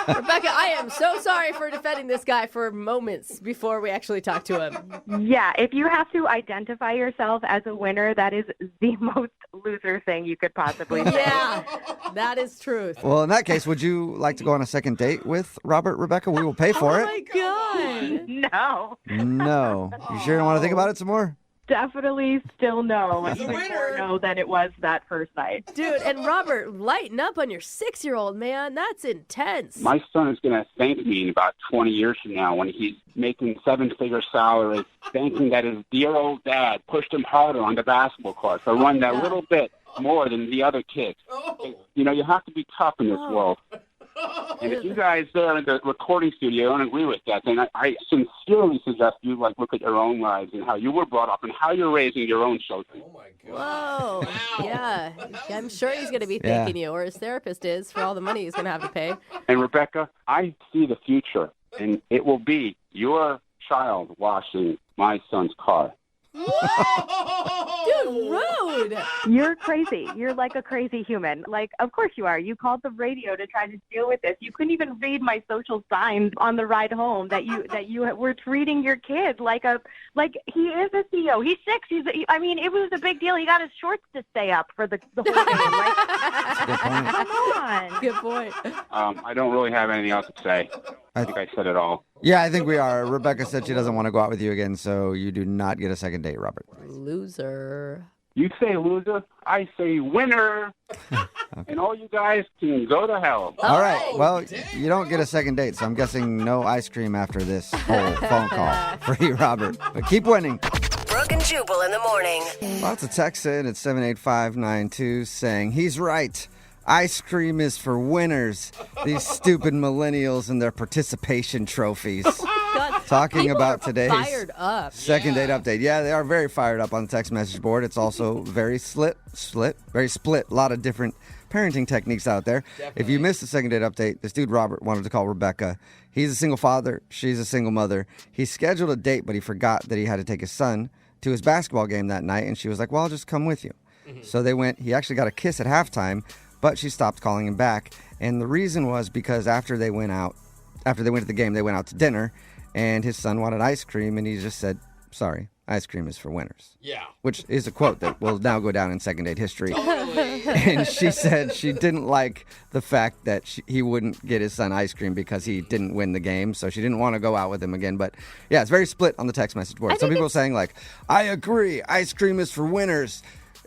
Rebecca, I am so sorry for defending this guy for moments before we actually talk to him. Yeah, if you have to identify yourself as a winner, that is the most loser thing you could possibly say. Yeah, that is truth. Well, in that case, would you like to go on a second date with Robert, Rebecca? We will pay for Oh it. my God. No. No. You sure you don't want to think about it some more? Definitely still no. He's a Even winner. more no than it was that first night. Dude, and Robert, lighten up on your 6-year-old, man. That's intense. My son is going to thank me in about 20 years from now when he's making 7-figure salary, thanking that his dear old dad pushed him harder on the basketball court to run that little bit more than the other kids. Oh. You have to be tough in this world. And if you guys there in the recording studio don't agree with that, then I sincerely suggest you look at your own lives and how you were brought up and how you're raising your own children. Oh, my God. Whoa. Yeah. I'm sure he's going to be thanking you, or his therapist is, for all the money he's going to have to pay. And Rebecca, I see the future, and it will be your child washing my son's car. Dude, rude. You're crazy. You're like a crazy human. Of course you are. You called the radio to try to deal with this. You couldn't even read my social signs on the ride home that you were treating your kid like he is a CEO. He's 6. It was a big deal. He got his shorts to stay up for the whole game. Come on. Good point. I don't really have anything else to say. I think I said it all. Yeah, I think we are. Rebecca said she doesn't want to go out with you again, so you do not get a second date, Robert. Loser. You say loser, I say winner. Okay. And all you guys can go to hell. All right. Well, you don't get a second date, so I'm guessing no ice cream after this whole phone call for you, Robert. But keep winning. Brooke and Jubal in the morning. Lots of text in at 78592 saying, he's right. Ice cream is for winners. These stupid millennials and their participation trophies. God, Talking about today's fired up. second date update. Yeah, they are very fired up on the text message board. It's also very very split. A lot of different parenting techniques out there. Definitely. If you missed the second date update, this dude Robert wanted to call Rebecca. He's a single father. She's a single mother. He scheduled a date, but he forgot that he had to take his son to his basketball game that night. And she was like, well, I'll just come with you. Mm-hmm. So they went. He actually got a kiss at halftime, but she stopped calling him back. And the reason was because after they went to the game, they went out to dinner, and his son wanted ice cream, and he just said, sorry, ice cream is for winners. Yeah. Which is a quote that will now go down in second date history. Totally. And she said she didn't like the fact that he wouldn't get his son ice cream because he didn't win the game, so she didn't want to go out with him again. But yeah, it's very split on the text message board. Some people are saying I agree, ice cream is for winners.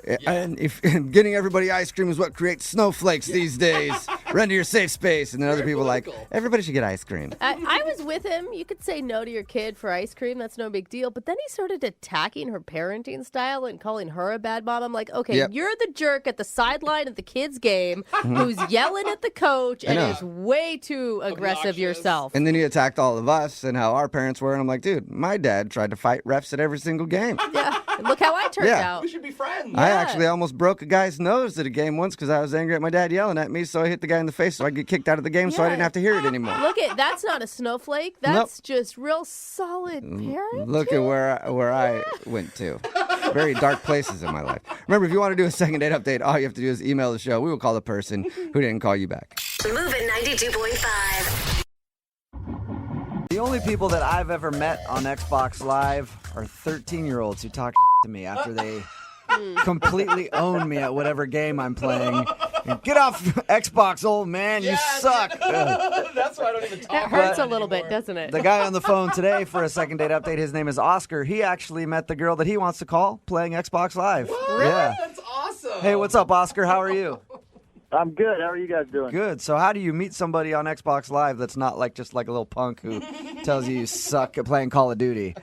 Yeah. And if getting everybody ice cream is what creates snowflakes these days, run to your safe space. And then other people everybody should get ice cream. I was with him. You could say no to your kid for ice cream. That's no big deal. But then he started attacking her parenting style and calling her a bad mom. I'm like, okay, You're the jerk at the sideline of the kids' game who's yelling at the coach and is way too aggressive yourself. And then he attacked all of us and how our parents were. And I'm like, dude, my dad tried to fight refs at every single game. Yeah. And look how I turned out. We should be friends. I actually almost broke a guy's nose at a game once because I was angry at my dad yelling at me, so I hit the guy in the face so I get kicked out of the game so I didn't have to hear it anymore. Look that's not a snowflake. That's just real solid parenting. Look at where I went to. Very dark places in my life. Remember, if you want to do a second date update, all you have to do is email the show. We will call the person who didn't call you back. Moving 92.5. The only people that I've ever met on Xbox Live are 13-year-olds who talk to me after they completely own me at whatever game I'm playing. Get off Xbox, old man. You suck. That's why I don't even talk. That hurts a little bit, doesn't it? The guy on the phone today for a second date update, his name is Oscar. He actually met the girl that he wants to call playing Xbox Live. What? Yeah. That's awesome. Hey, what's up, Oscar? How are you? I'm good. How are you guys doing? Good. So how do you meet somebody on Xbox Live that's not like just like a little punk who tells you suck at playing Call of Duty?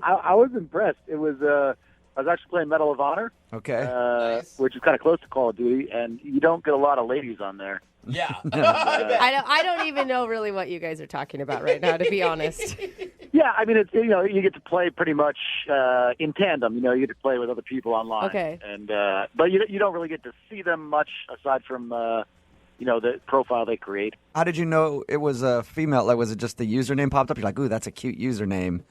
I was impressed. It was I was actually playing Medal of Honor, nice. which is kind of close to Call of Duty, and you don't get a lot of ladies on there. Yeah. I don't even know really what you guys are talking about right now, to be honest. Yeah, I mean, it's you get to play pretty much in tandem. You get to play with other people online. Okay. And but you don't really get to see them much aside from the profile they create. How did you know it was a female? Like, was it just the username popped up? You're like, ooh, that's a cute username.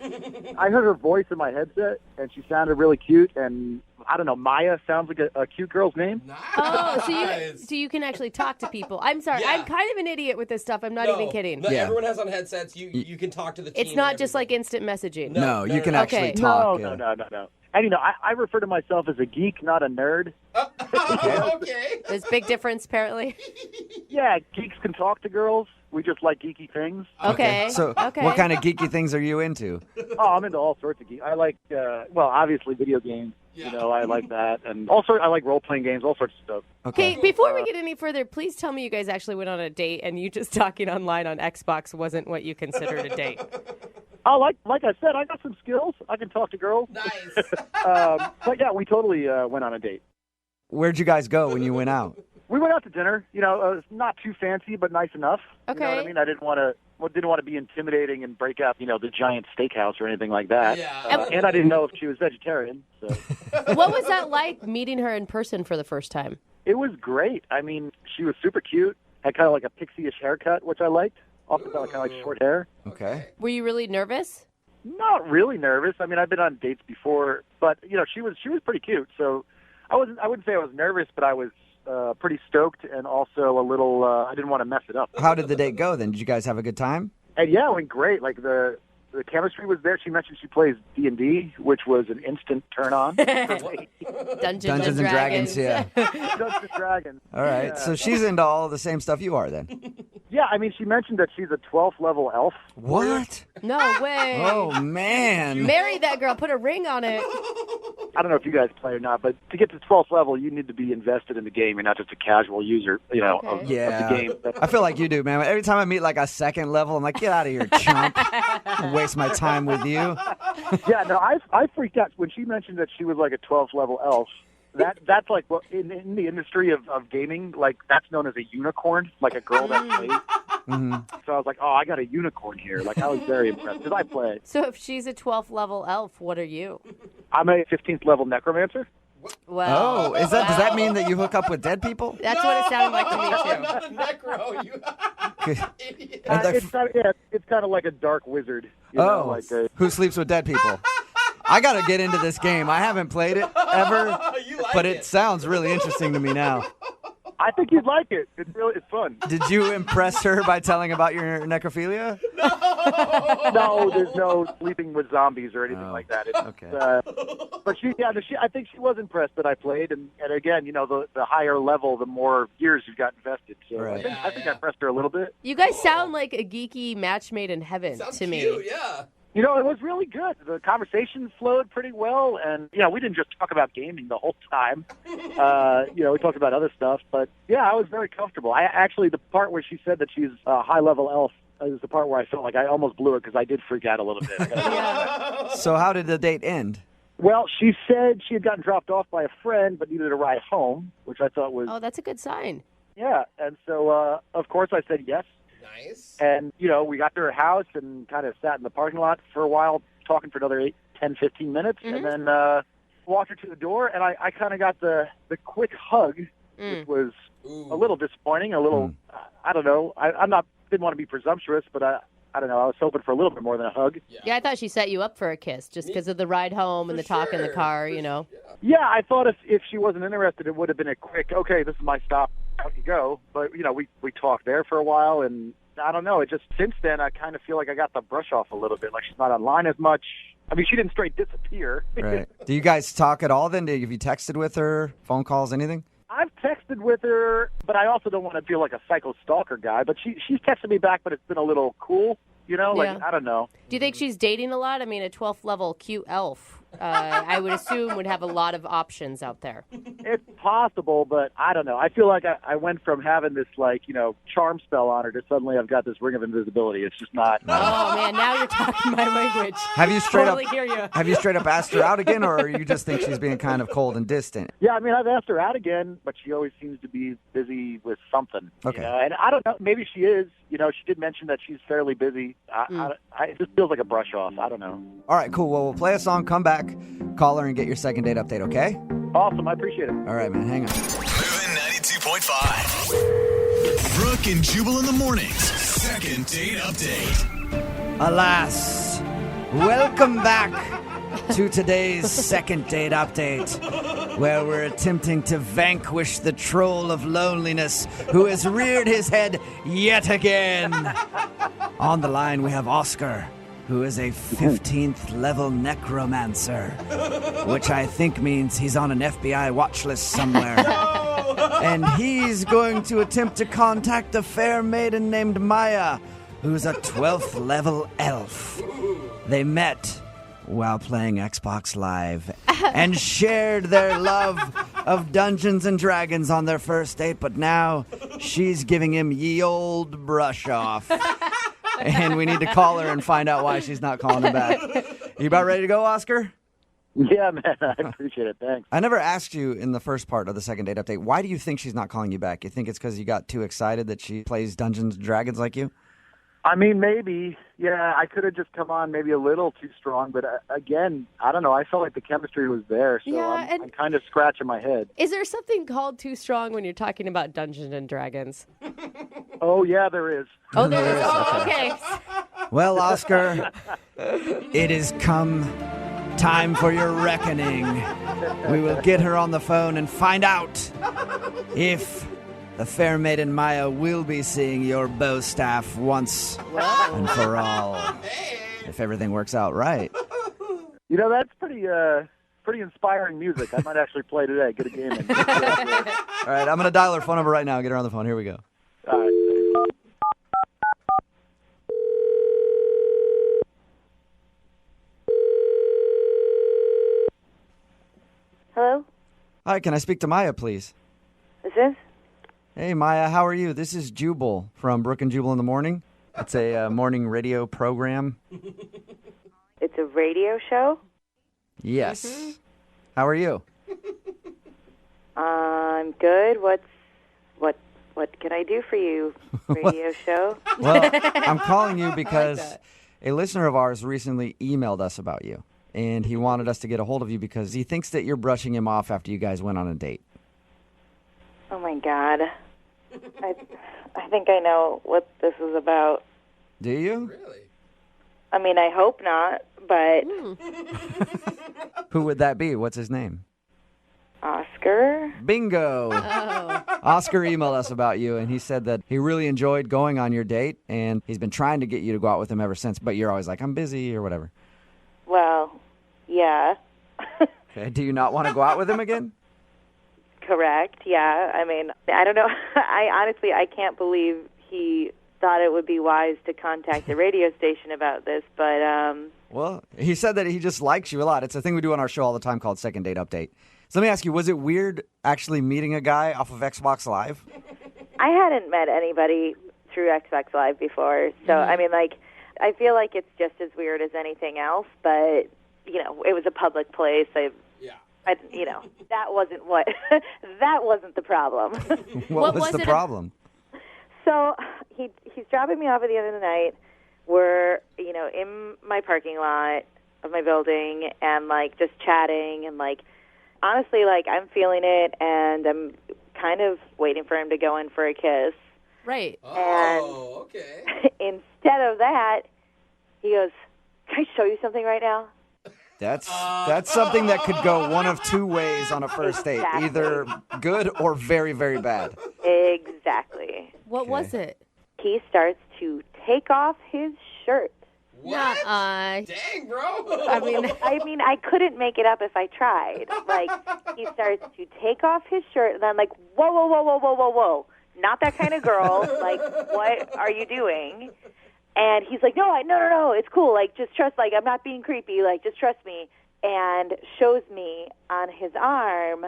I heard her voice in my headset, and she sounded really cute. And I don't know, Maya sounds like a cute girl's name. Oh, so you can actually talk to people. I'm sorry, Yeah. I'm kind of an idiot with this stuff. I'm not even kidding. No, everyone has on headsets. You can talk to the team. It's not just like instant messaging. No, you can actually talk. No. And I refer to myself as a geek, not a nerd. Okay. There's a big difference, apparently. Yeah, geeks can talk to girls. We just like geeky things. Okay. So what kind of geeky things are you into? Oh, I'm into all sorts of geek. I like, obviously video games. Yeah. I like that. And also, I like role-playing games, all sorts of stuff. Okay, before we get any further, please tell me you guys actually went on a date and you just talking online on Xbox wasn't what you considered a date. Oh, like I said, I got some skills. I can talk to girls. Nice. But yeah, we totally went on a date. Where'd you guys go when you went out? We went out to dinner. It's not too fancy, but nice enough. Okay. You know what I mean? I didn't want to be intimidating and break out, the giant steakhouse or anything like that. Yeah. And I didn't know if she was vegetarian. So. What was that like, meeting her in person for the first time? It was great. I mean, she was super cute. Had kind of like a pixie-ish haircut, which I liked. Off the bat, kind of like short hair. Okay. Were you really nervous? Not really nervous. I mean, I've been on dates before, but she was pretty cute. So I wouldn't say I was nervous, but I was pretty stoked and also a little. I didn't want to mess it up. How did the date go then? Did you guys have a good time? And yeah, it went great. Like the chemistry was there. She mentioned she plays D&D, which was an instant turn on. Dungeons and Dragons, yeah. Dungeons and Dragons. All right, Yeah. so she's into all the same stuff you are then. Yeah, I mean, she mentioned that she's a 12th level elf. What? No way. Oh, man. Marry that girl. Put a ring on it. I don't know if you guys play or not, but to get to 12th level, you need to be invested in the game. You're not just a casual user, of the game. I feel like you do, man. Every time I meet like a second level, I'm like, get out of here, chump. I'll waste my time with you. Yeah, no, I freaked out when she mentioned that she was like a 12th level elf. That's like what in the industry of gaming, like that's known as a unicorn, like a girl that plays. Mm-hmm. So I was like, oh, I got a unicorn here. Like I was very impressed because I play. So if she's a 12th level elf, what are you? I'm a 15th level necromancer. Well, does that mean that you hook up with dead people? That's what it sounded like to me too. Not a necro. You idiot. It's kind of like a dark wizard. Who sleeps with dead people? I got to get into this game. I haven't played it ever, but it sounds really interesting to me now. I think you'd like it. It's fun. Did you impress her by telling about your necrophilia? No, there's no sleeping with zombies or anything like that. Okay. But I think she was impressed that I played, and again, the higher level, the more years you've got invested. So Right. I think I impressed her a little bit. You guys sound like a geeky match made in heaven to me. Cute, yeah. It was really good. The conversation flowed pretty well, and we didn't just talk about gaming the whole time. We talked about other stuff, but yeah, I was very comfortable. The part where she said that she's a high-level elf is the part where I felt like I almost blew it because I did freak out a little bit. So how did the date end? Well, she said she had gotten dropped off by a friend, but needed a ride home, which I thought was... Oh, that's a good sign. Yeah, and so, of course, I said yes. Nice. And, we got to her house and kind of sat in the parking lot for a while, talking for another 10, 15 minutes, and then walked her to the door, and I kind of got the quick hug, which was a little disappointing, a little, I don't know, didn't want to be presumptuous, but I don't know, I was hoping for a little bit more than a hug. Yeah, I thought she set you up for a kiss just because of the ride home and the talk in the car, Yeah, I thought if she wasn't interested, it would have been a quick, okay, this is my stop, out you go. But, we talked there for a while, and I don't know, since then, I kind of feel like I got the brush off a little bit. Like, she's not online as much. I mean, she didn't straight disappear. Right. Do you guys talk at all then? Have you texted with her, phone calls, anything? I've texted with her, but I also don't want to feel like a psycho stalker guy. But she's texted me back, but it's been a little cool, Yeah. I don't know. Do you think she's dating a lot? I mean, a 12th level cute elf, I would assume, would have a lot of options out there. It's possible, but I don't know. I feel like I went from having this, charm spell on her to suddenly I've got this ring of invisibility. It's just not. Oh, man, now you're talking my language. Have you straight Totally up hear you. Have you straight up asked her out again, or you just think she's being kind of cold and distant? Yeah, I mean, I've asked her out again, but she always seems to be busy with something. Okay. And I don't know. Maybe she is. She did mention that she's fairly busy. It just feels like a brush off. I don't know. All right, cool. Well, we'll play a song, come back, call her, and get your second date update, okay? Awesome. I appreciate it. All right, man. Hang on. Moving 92.5. Brooke and Jubal in the mornings. Second date update. Alas, welcome back to today's second date update, where we're attempting to vanquish the troll of loneliness who has reared his head yet again. On the line, we have Oscar, who is a 15th level necromancer, which I think means he's on an FBI watch list somewhere. And he's going to attempt to contact a fair maiden named Maya, who's a 12th level elf. They met while playing Xbox Live and shared their love of Dungeons and Dragons on their first date, but now she's giving him ye old brush off. And we need to call her and find out why she's not calling him back. You about ready to go, Oscar? Yeah, man. I appreciate it. Thanks. I never asked you in the first part of the second date update, why do you think she's not calling you back? You think it's because you got too excited that she plays Dungeons and Dragons like you? I mean, maybe. Yeah, I could have just come on maybe a little too strong. But again, I don't know. I felt like the chemistry was there. So Yeah, I'm kind of scratching my head. Is there something called too strong when you're talking about Dungeons and Dragons? Oh, yeah, there is. Oh, there is. Oh, okay. Well, Oscar, it has come time for your reckoning. We will get her on the phone and find out if the fair maiden Maya will be seeing your bow staff once and for all. If everything works out right. That's pretty inspiring music. I might actually play today. Get a game in. All right, I'm going to dial her phone number right now. Get her on the phone. Here we go. All right. Hello? Hi, can I speak to Maya, please? Is this? Hey, Maya, how are you? This is Jubal from Brooke and Jubal in the Morning. It's a morning radio program. It's a radio show? Yes. Mm-hmm. How are you? I'm good. What can I do for you, radio show? Well, I'm calling you because a listener of ours recently emailed us about you, and he wanted us to get a hold of you because he thinks that you're brushing him off after you guys went on a date. Oh, my God. I think I know what this is about. Do you? Really? I mean, I hope not, but Who would that be? What's his name? Oscar? Bingo! Oh. Oscar emailed us about you, and he said that he really enjoyed going on your date, and he's been trying to get you to go out with him ever since, but you're always like, I'm busy or whatever. Well, yeah. Okay. Do you not want to go out with him again? Correct, yeah. I mean, I don't know. I can't believe he thought it would be wise to contact the radio station about this, but Well, he said that he just likes you a lot. It's a thing we do on our show all the time called Second Date Update. So let me ask you, was it weird actually meeting a guy off of Xbox Live? I hadn't met anybody through Xbox Live before, so I mean, I feel like it's just as weird as anything else, but it was a public place. That wasn't that wasn't the problem. What was the problem? So he's dropping me off at the end of the night. We're in my parking lot of my building and just chatting and honestly I'm feeling it and I'm kind of waiting for him to go in for a kiss. Right. Oh, okay. Instead of that, he goes, "Can I show you something right now?" That's something that could go one of two ways on a first date, Exactly. either good or very, very bad. Exactly. What was it? He starts to take off his shirt. Nuh-uh. Dang, bro. I mean, I couldn't make it up if I tried. Like, he starts to take off his shirt, and I'm like, whoa, whoa, whoa, whoa, whoa, whoa, whoa. Not that kind of girl. Like, what are you doing? And he's like, no, it's cool. Like, just trust, like, I'm not being creepy. Like, just trust me. And shows me on his arm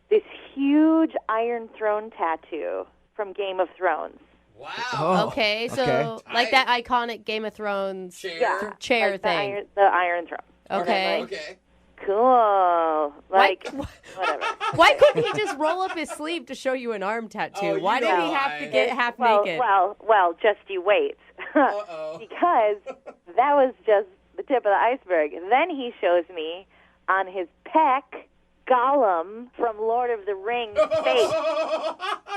this huge Iron Throne tattoo from Game of Thrones. Wow. Oh, Okay, so like that iconic Game of Thrones chair like thing. The Iron Throne. Okay. Okay. Cool. Like, whatever. Why couldn't he just roll up his sleeve to show you an arm tattoo? Why did he have to get half naked? Well, just you wait. Because that was just the tip of the iceberg. Then he shows me on his pec Gollum from Lord of the Rings face.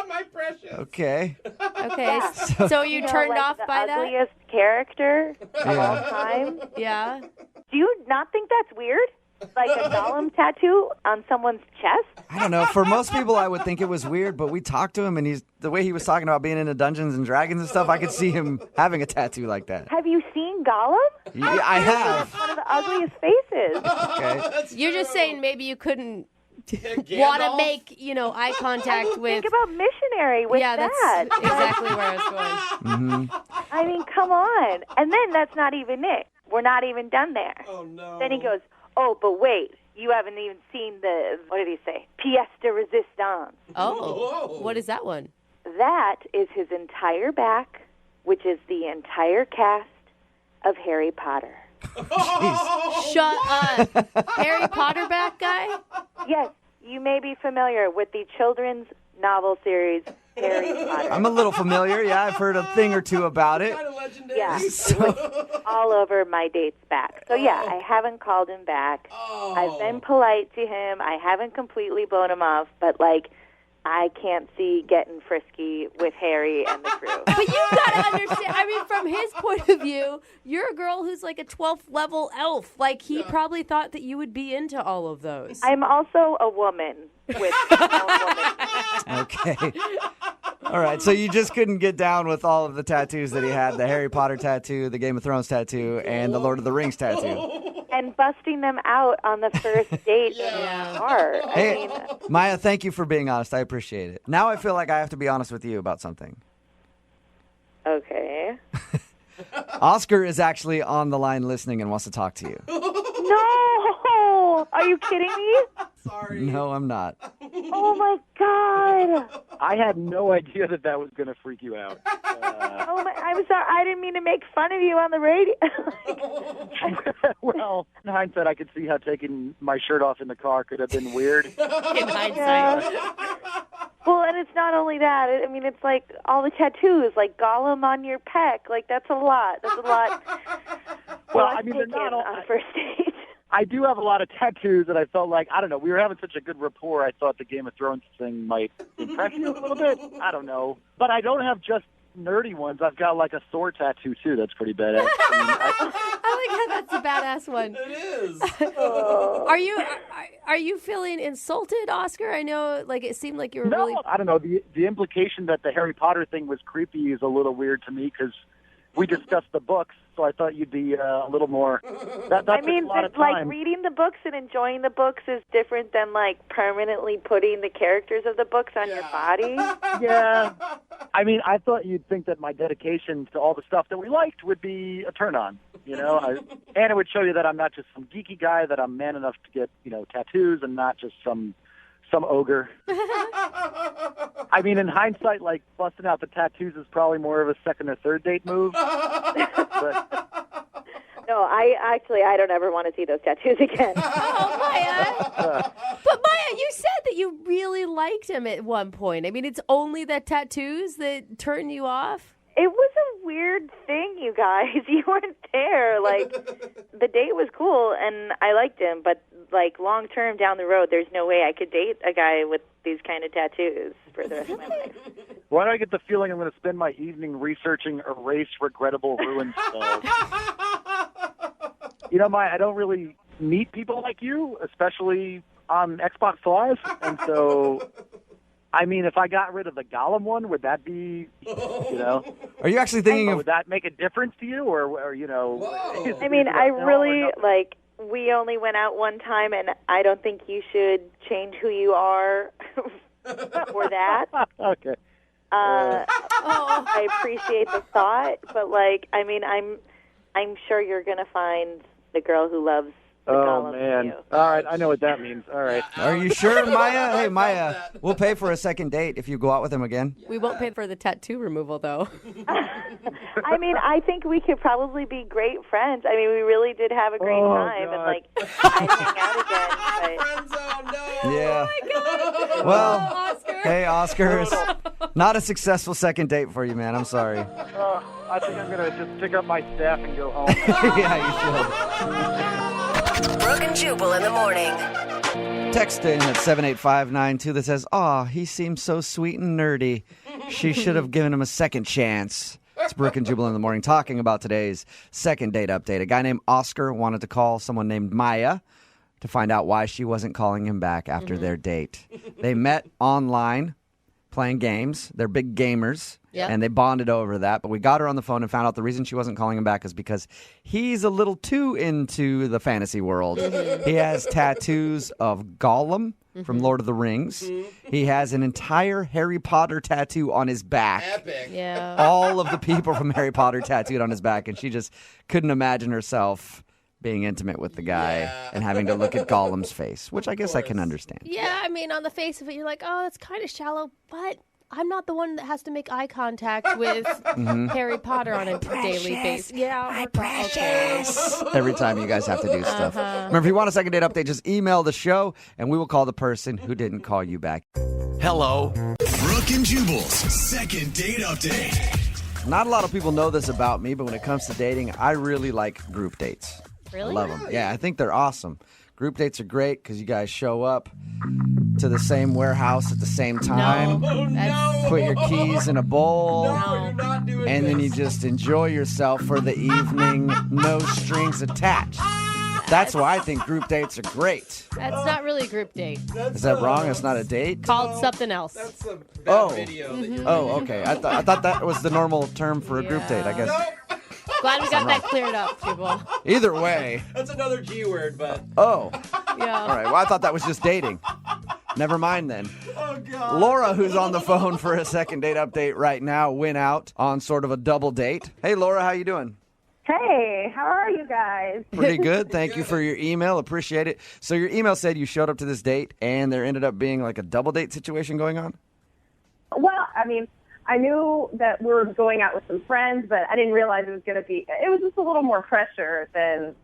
My precious. Okay. Okay, so you turned like off the by that? ugliest character of all time. Yeah. Do you not think that's weird? Like a Gollum tattoo on someone's chest? I don't know. For most people, I would think it was weird, but we talked to him, and the way he was talking about being into Dungeons and Dragons and stuff, I could see him having a tattoo like that. Have you seen Gollum? Yeah, I have. One of the ugliest faces. Okay. You're just saying maybe you couldn't want to make, eye contact with... Think about missionary with that. That's exactly where I was going. Mm-hmm. I mean, come on. And then that's not even it. We're not even done there. Oh, no. Then he goes, oh, but wait. You haven't even seen the, what did he say? Pièce de résistance. Oh, what is that one? That is his entire back, which is the entire cast of Harry Potter. Shut up. Harry Potter back guy? Yes, you may be familiar with the children's novel series Harry Potter. I'm a little familiar. Yeah, I've heard a thing or two about it. Kind of legendary. Yeah, it was all over my dates back. So yeah, I haven't called him back. I've been polite to him. I haven't completely blown him off, but like, I can't see getting frisky with Harry and the crew. But you gotta understand, I mean, from his point of view, you're a girl who's like a 12th level elf. Like, he probably thought that you would be into all of those. I'm also a woman with Okay. All right, so you just couldn't get down with all of the tattoos that he had, the Harry Potter tattoo, the Game of Thrones tattoo, and the Lord of the Rings tattoo. And busting them out on the first date in the car. Hey, Maya, thank you for being honest. I appreciate it. Now I feel like I have to be honest with you about something. Okay. Oscar is actually on the line listening and wants to talk to you. No! Are you kidding me? Sorry. No, I'm not. Oh, my God. I had no idea that was going to freak you out. I'm sorry. I didn't mean to make fun of you on the radio. Well, in hindsight, I could see how taking my shirt off in the car could have been weird. In hindsight. Well, and it's not only that. I mean, it's like all the tattoos, like Gollum on your pec. Like, that's a lot. That's a lot. Well, I mean, they're not all... on first date. I do have a lot of tattoos, and I felt like, I don't know, we were having such a good rapport, I thought the Game of Thrones thing might impress you a little bit. I don't know. But I don't have just nerdy ones. I've got like a Thor tattoo, too. That's pretty badass. I like how that's a badass one. It is. Are you feeling insulted, Oscar? I know, like, it seemed like you were really... I don't know. The implication that the Harry Potter thing was creepy is a little weird to me, because we discussed the books, so I thought you'd be a little more... I mean, like, reading the books and enjoying the books is different than, like, permanently putting the characters of the books on your body. Yeah. I mean, I thought you'd think that my dedication to all the stuff that we liked would be a turn-on, you know? And it would show you that I'm not just some geeky guy, that I'm man enough to get, tattoos and not just some ogre. I mean, in hindsight, like, busting out the tattoos is probably more of a second or third date move. But... No, I don't ever want to see those tattoos again. Oh, Maya. But Maya, you said that you really liked him at one point. I mean, it's only the tattoos that turn you off? It was a weird thing, you guys. You weren't there. Like, the date was cool, and I liked him, but, like, long-term down the road, there's no way I could date a guy with these kind of tattoos for the rest of my life. Why do I get the feeling I'm going to spend my evening researching erased, regrettable, ruined spells? Maya, I don't really meet people like you, especially on Xbox Live, and so I mean, if I got rid of the Gollum one, would that be, you know? Are you actually thinking of? Would that make a difference to you, or you know? I mean, I really like. We only went out one time, and I don't think you should change who you are for that. Okay. I appreciate the thought, but like, I mean, I'm sure you're gonna find the girl who loves the Gollum man! you. All right, I know what that means. All right. Are you sure, Maya? Hey, Maya, we'll pay for a second date if you go out with him again. We won't pay for the tattoo removal, though. I mean, I think we could probably be great friends. I mean, we really did have a great time, and like, I'd hang out again. But... Yeah. Oh, my God. Well, Oscar. hey, Oscar, not a successful second date for you, man. I'm sorry. I think I'm gonna just pick up my staff and go home. Yeah, you should. Brooke and Jubal in the morning. Text in at 78592 that says, "Aw, he seems so sweet and nerdy. She should have given him a second chance." It's Brooke and Jubal in the morning talking about today's second date update. A guy named Oscar wanted to call someone named Maya to find out why she wasn't calling him back after their date. They met online playing games. They're big gamers. Yep. And they bonded over that. But we got her on the phone and found out the reason she wasn't calling him back is because he's a little too into the fantasy world. He has tattoos of Gollum from Lord of the Rings. He has an entire Harry Potter tattoo on his back. Epic. Yeah. All of the people from Harry Potter tattooed on his back. And she just couldn't imagine herself being intimate with the guy and having to look at Gollum's face, which I guess I can understand. Yeah, I mean, on the face of it, you're like, oh, that's kind of shallow, but I'm not the one that has to make eye contact with Harry Potter on a daily basis. Yeah, my precious. Every time you guys have to do stuff. Remember, if you want a second date update, just email the show, and we will call the person who didn't call you back. Hello. Brooke and Jubal's second date update. Not a lot of people know this about me, but when it comes to dating, I really like group dates. Really? I love them. Yeah, I think they're awesome. Group dates are great because you guys show up to the same warehouse at the same time. Put your keys in a bowl. You're not doing and then you this. just enjoy yourself for the evening, no strings attached. That's why I think group dates are great. That's not really a group date. Is that wrong? It's not a date? Called something else. That's a bad Oh. video. That you're Oh, okay. I thought that was the normal term for a group date, I guess. Glad we got that cleared up, Jubal. Either way. That's another G word, but. Oh. Yeah. All right. Well, I thought that was just dating. Never mind then. Oh, God. Laura, who's on the phone for a second date update right now, went out on sort of a double date. Hey, Laura, how you doing? Hey, how are you guys? Pretty good. Thank you for your email. Appreciate it. So your email said you showed up to this date and there ended up being like a double date situation going on? Well, I mean, I knew that we were going out with some friends, but I didn't realize it was going to be, it was just a little more pressure than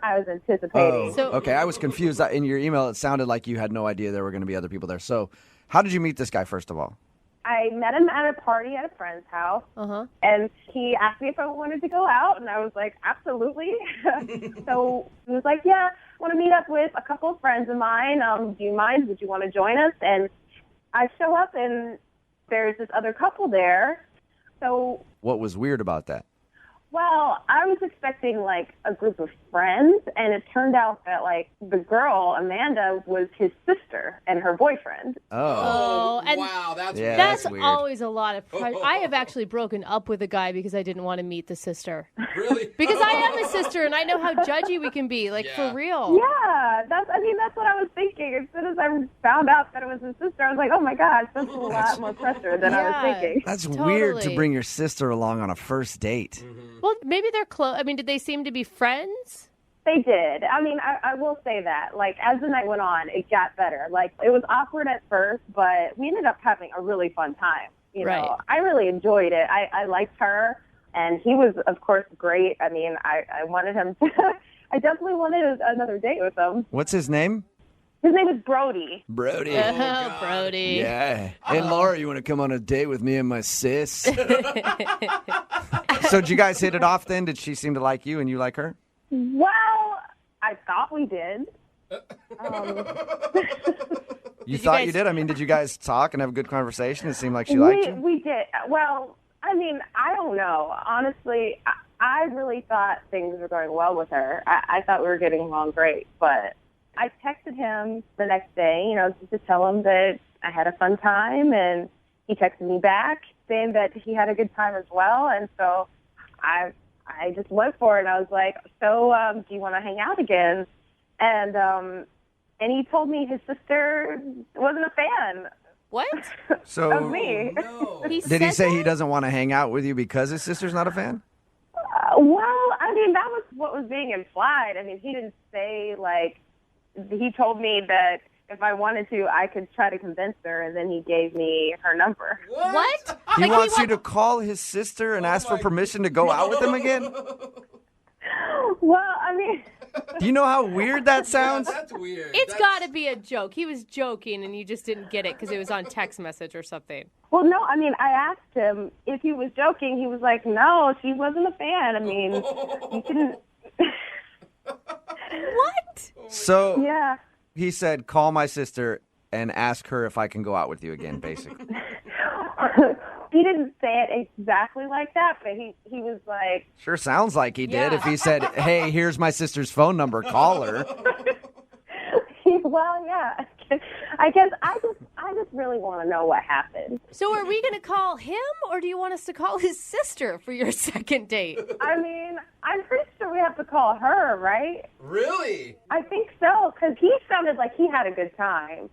I was anticipating. Okay. I was confused. In your email, it sounded like you had no idea there were going to be other people there. So how did you meet this guy, first of all? I met him at a party at a friend's house, and he asked me if I wanted to go out, and I was like, absolutely. So he was like, yeah, I want to meet up with a couple of friends of mine. Do you mind? Would you want to join us? And I show up, and there's this other couple there. So, What was weird about that? well, I was expecting, like, a group of friends, and it turned out that, like, the girl, Amanda, was his sister and her boyfriend. Oh, and wow, that's Yeah, weird. that's weird. always a lot of pressure. I have actually broken up with a guy because I didn't want to meet the sister. Really? Because I am his sister, and I know how judgy we can be, like, for real. Yeah, that's what I was thinking. As soon as I found out that it was his sister, I was like, oh my gosh, that's a lot more pressure than I was thinking. That's weird to Totally. bring your sister along on a first date. Well, maybe they're close. I mean, did they seem to be friends? They did. I mean, I will say that. Like, as the night went on, it got better. Like, it was awkward at first, but we ended up having a really fun time. You know, I really enjoyed it. I liked her, and he was, of course, great. I mean, I wanted him to, I definitely wanted another date with him. What's his name? His name is Brody. Brody. Oh, Brody. Yeah. Hey, Laura, you want to come on a date with me and my sis? So did you guys hit it off then? Did she seem to like you and you like her? Well, I thought we did. You thought you did? I mean, did you guys talk and have a good conversation? It seemed like she liked you. We did. Well, I mean, I don't know. Honestly, I really thought things were going well with her. I thought we were getting along great, but I texted him the next day, you know, just to tell him that I had a fun time, and he texted me back saying that he had a good time as well. And so I just went for it. I was like, so do you want to hang out again? And he told me his sister wasn't a fan. What? So of me. did he say he doesn't want to hang out with you because his sister's not a fan? Well, I mean, that was what was being implied. I mean, he didn't say, like, he told me that if I wanted to, I could try to convince her, and then he gave me her number. What? He wants you to call his sister and ask for permission to go out with him again? Well, I mean... Do you know how weird that sounds? That's weird. It's got to be a joke. He was joking, and you just didn't get it because it was on text message or something. Well, no, I mean, I asked him if he was joking. He was like, no, she wasn't a fan. I mean, you couldn't... What? So yeah. He said, call my sister and ask her if I can go out with you again, basically. He didn't say it exactly like that, but he was like... Sure sounds like he did. Yeah. If he said, hey, here's my sister's phone number, call her. Well, yeah. I guess I just really want to know what happened. So are we going to call him, or do you want us to call his sister for your second date? I mean, I'm pretty sure we have to call her, right? Really? I think so, because he sounded like he had a good time.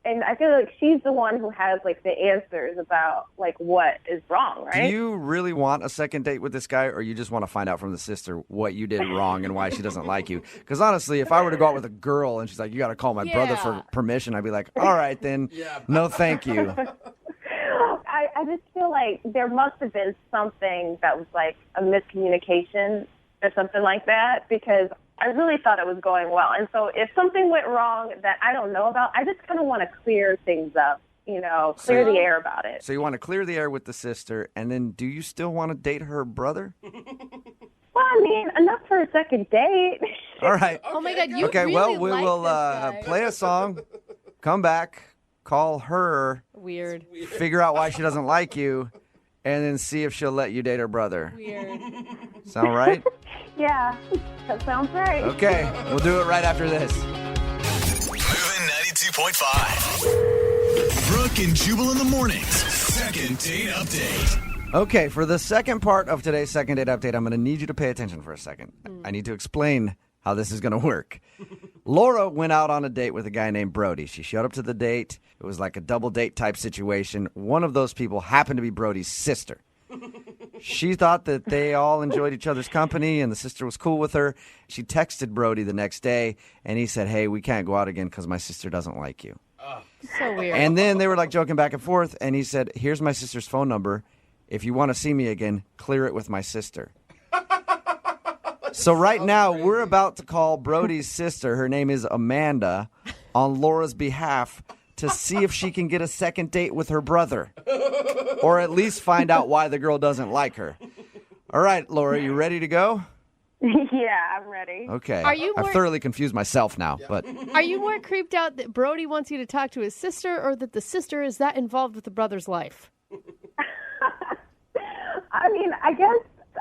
And I feel like she's the one who has, like, the answers about, like, what is wrong, right? Do you really want a second date with this guy, or you just want to find out from the sister what you did wrong and why she doesn't like you? Because honestly, if I were to go out with a girl and she's like, you got to call my brother for permission, I'd be like, all right, then, no thank you. I just feel like there must have been something that was, like, a miscommunication or something like that, because I really thought it was going well. And so if something went wrong that I don't know about, I just kind of want to clear things up, clear the air about it. So you want to clear the air with the sister, and then do you still want to date her brother? Well, I mean, enough for a second date. All right. Oh, my God, you Okay, really well, we like will this guy. play a song, come back, call her, Weird. figure out why she doesn't like you, and then see if she'll let you date her brother. Weird. Sound right? Yeah, that sounds right. Okay, we'll do it right after this. Moving 92.5. Brooke and Jubal in the mornings. Second date update. Okay, for the second part of today's second date update, I'm going to need you to pay attention for a second. I need to explain how this is going to work. Laura went out on a date with a guy named Brody. She showed up to the date. It was like a double date type situation. One of those people happened to be Brody's sister. She thought that they all enjoyed each other's company and the sister was cool with her. She texted Brody the next day, and he said, hey, we can't go out again because my sister doesn't like you. So weird. And then they were like joking back and forth, and he said, here's my sister's phone number. If you want to see me again, clear it with my sister. So right now, we're about to call Brody's sister, her name is Amanda, on Laura's behalf to see if she can get a second date with her brother. Or at least find out why the girl doesn't like her. All right, Laura, you ready to go? Yeah, I'm ready. Okay. Are you I've more- thoroughly confused myself now, but Are you more creeped out that Brody wants you to talk to his sister, or that the sister is that involved with the brother's life? I mean, I guess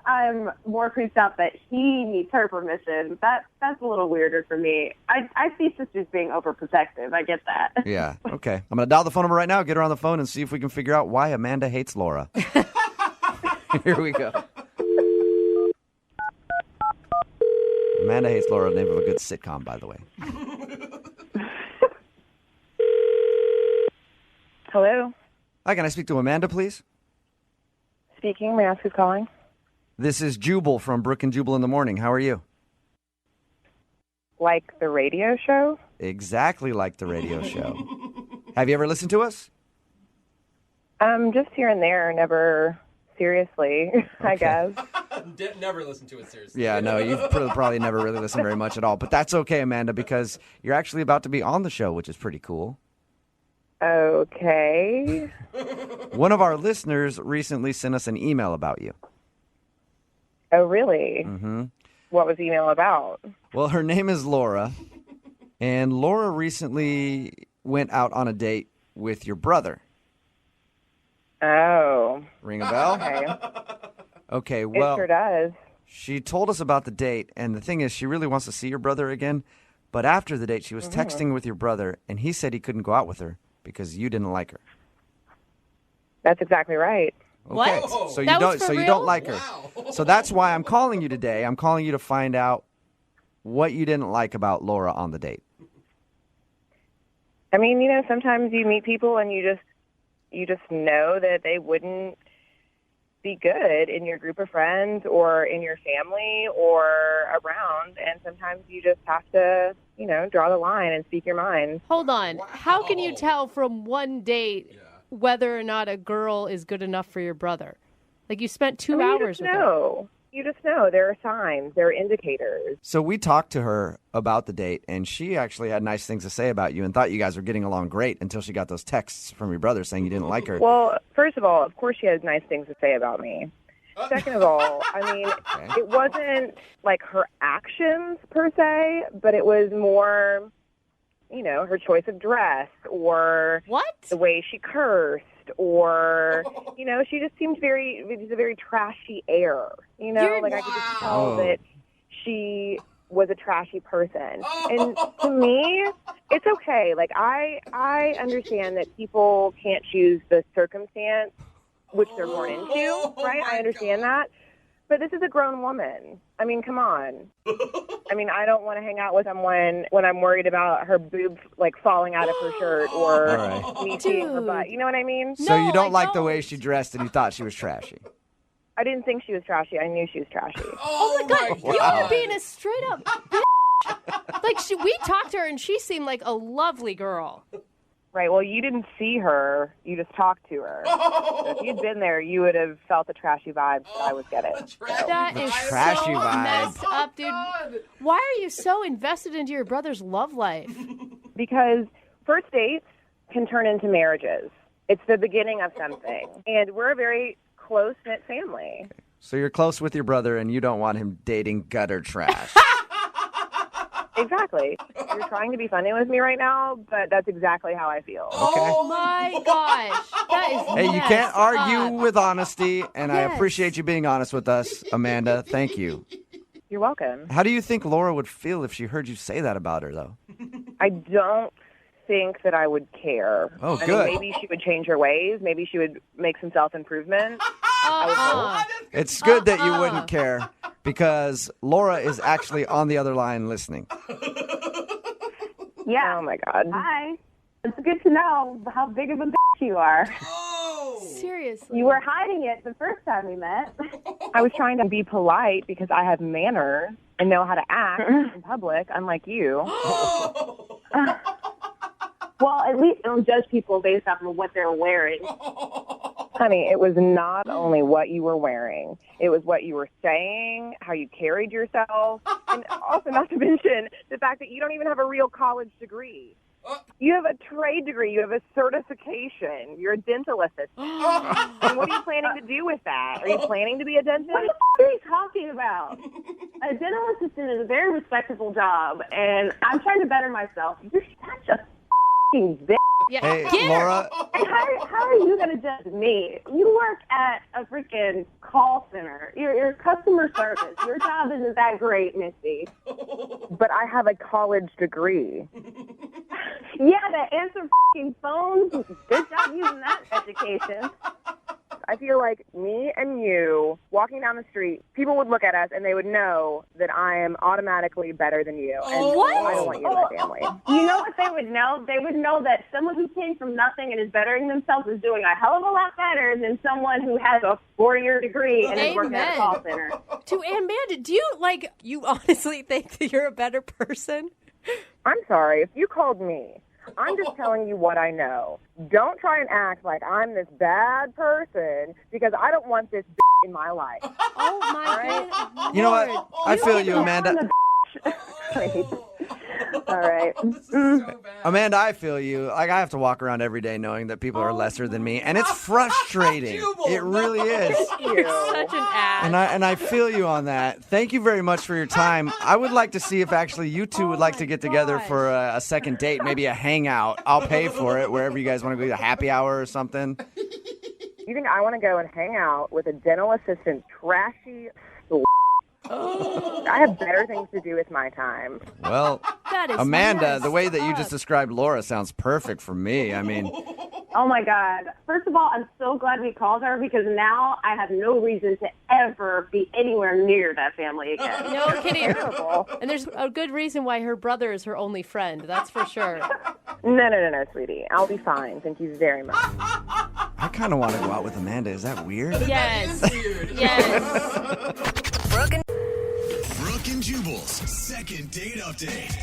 I'm more creeped out that he needs her permission. That's a little weirder for me. I see sisters being overprotective. I get that. yeah, okay. I'm going to dial the phone number right now, get her on the phone, and see if we can figure out why Amanda hates Laura. Here we go. Amanda hates Laura, name of a good sitcom, by the way. Hello? Hi, can I speak to Amanda, please? Speaking. May I ask who's calling? This is Jubal from Brooke and Jubal in the morning. How are you? Like the radio show? Exactly like the radio show. Have you ever listened to us? Just here and there, never seriously, I guess. Never listen to it seriously. Yeah, no, you've probably never really listened very much at all. But that's okay, Amanda, because you're actually about to be on the show, which is pretty cool. Okay. One of our listeners recently sent us an email about you. Oh, really? Mm-hmm. What was the email about? Well, her name is Laura, and Laura recently went out on a date with your brother. Oh. Ring a bell? Okay. Okay, well, it sure does. she told us about the date, and the thing is, she really wants to see your brother again, but after the date, she was texting with your brother, and he said he couldn't go out with her because you didn't like her. That's exactly right. Okay, What? so you That was don't for so you real? don't like her. So that's why I'm calling you today. I'm calling you to find out what you didn't like about Laura on the date. I mean, sometimes you meet people and you just know that they wouldn't be good in your group of friends or in your family or around, and sometimes you just have to, draw the line and speak your mind. Hold on. How can you tell from one date whether or not a girl is good enough for your brother? Like, you spent 2 hours with her. You just know. There are signs. There are indicators. So we talked to her about the date, and she actually had nice things to say about you and thought you guys were getting along great until she got those texts from your brother saying you didn't like her. Well, first of all, of course she has nice things to say about me. Second of all, I mean, it wasn't like her actions per se, but it was more, her choice of dress or the way she cursed or, she just seemed it was a very trashy air, like I could just tell that she was a trashy person. And to me, it's okay. Like, I understand that people can't choose the circumstance which they're born into, right? I understand that. But this is a grown woman. I mean, come on. I mean, I don't want to hang out with someone when I'm worried about her boobs, falling out of her shirt or me seeing her butt. You know what I mean? So you don't like the way she dressed and you thought she was trashy. I didn't think she was trashy. I knew she was trashy. Oh my God. You are being a straight up bitch. We talked to her and she seemed like a lovely girl. Right. Well, you didn't see her. You just talked to her. So if you'd been there, you would have felt the trashy vibes that I was getting. That is trashy so vibe. messed up, dude. Why are you so invested into your brother's love life? Because first dates can turn into marriages. It's the beginning of something. And we're a very close-knit family. So you're close with your brother and you don't want him dating gutter trash. Exactly. You're trying to be funny with me right now, but that's exactly how I feel. Oh my gosh. That is Hey, you can't messed argue up. with honesty, and I Yes. appreciate you being honest with us, Amanda. Thank you. You're welcome. How do you think Laura would feel if she heard you say that about her, though? I don't think that I would care. Oh, I good. mean, maybe she would change her ways. Maybe she would make some self-improvement. I would hope. It's good that you wouldn't care because Laura is actually on the other line listening. Yeah. Oh, my God. Hi. It's good to know how big of a bitch you are. Seriously. You were hiding it the first time we met. I was trying to be polite because I have manners and know how to act in public, unlike you. Well, at least don't judge people based off of what they're wearing. Honey, it was not only what you were wearing. It was what you were saying, how you carried yourself, and also not to mention the fact that you don't even have a real college degree. You have a trade degree. You have a certification. You're a dental assistant. And what are you planning to do with that? Are you planning to be a dentist? What the are you talking about? A dental assistant is a very respectable job, and I'm trying to better myself. You're such a f***ing bitch. Yeah. Hey, Get her. Laura. And how are you going to judge me? You work at a freaking call center. You're customer service. Your job isn't that great, Misty. But I have a college degree. Yeah, to answer f***ing phones. Good job using that education. I feel like me and you walking down the street, people would look at us and they would know that I am automatically better than you. And What? I don't want you in my family. You know what they would know? They would know that someone who came from nothing and is bettering themselves is doing a hell of a lot better than someone who has a 4-year degree and is working at a call center. To Amanda, do you honestly think that you're a better person? I'm sorry. If you called me, I'm just telling you what I know. Don't try and act like I'm this bad person because I don't want this in my life. Oh, my God. You know what? I feel you, Amanda. All right. Amanda, I feel you. Like, I have to walk around every day knowing that people are lesser than me, and it's frustrating. It really is. You're such an ass. And I feel you on that. Thank you very much for your time. I would like to see if actually you two would like to get together for a second date, maybe a hangout. I'll pay for it wherever you guys want to go, a happy hour or something. You think I want to go and hang out with a dental assistant trashy I have better things to do with my time. Well, That is Amanda, messed the way that you up. just described Laura sounds perfect for me. I mean, Oh my God. First of all, I'm so glad we called her because now I have no reason to ever be anywhere near that family again. No kidding. Terrible. And there's a good reason why her brother is her only friend. That's for sure. No, sweetie. I'll be fine. Thank you very much. I kind of want to go out with Amanda. Is that weird? Yes. Yes. Brooke and Jubal's second date update.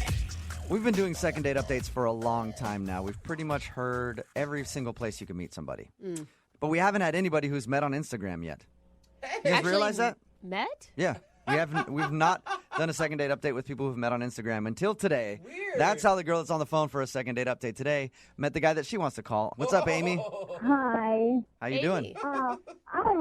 We've been doing second date updates for a long time now. We've pretty much heard every single place you can meet somebody. But we haven't had anybody who's met on Instagram yet. You guys Actually, realize that? Met? Yeah. We've not done a second date update with people who've met on Instagram until today. That's how the girl that's on the phone for a second date update today met the guy that she wants to call. What's up, Amy? Hi. How you doing? I'm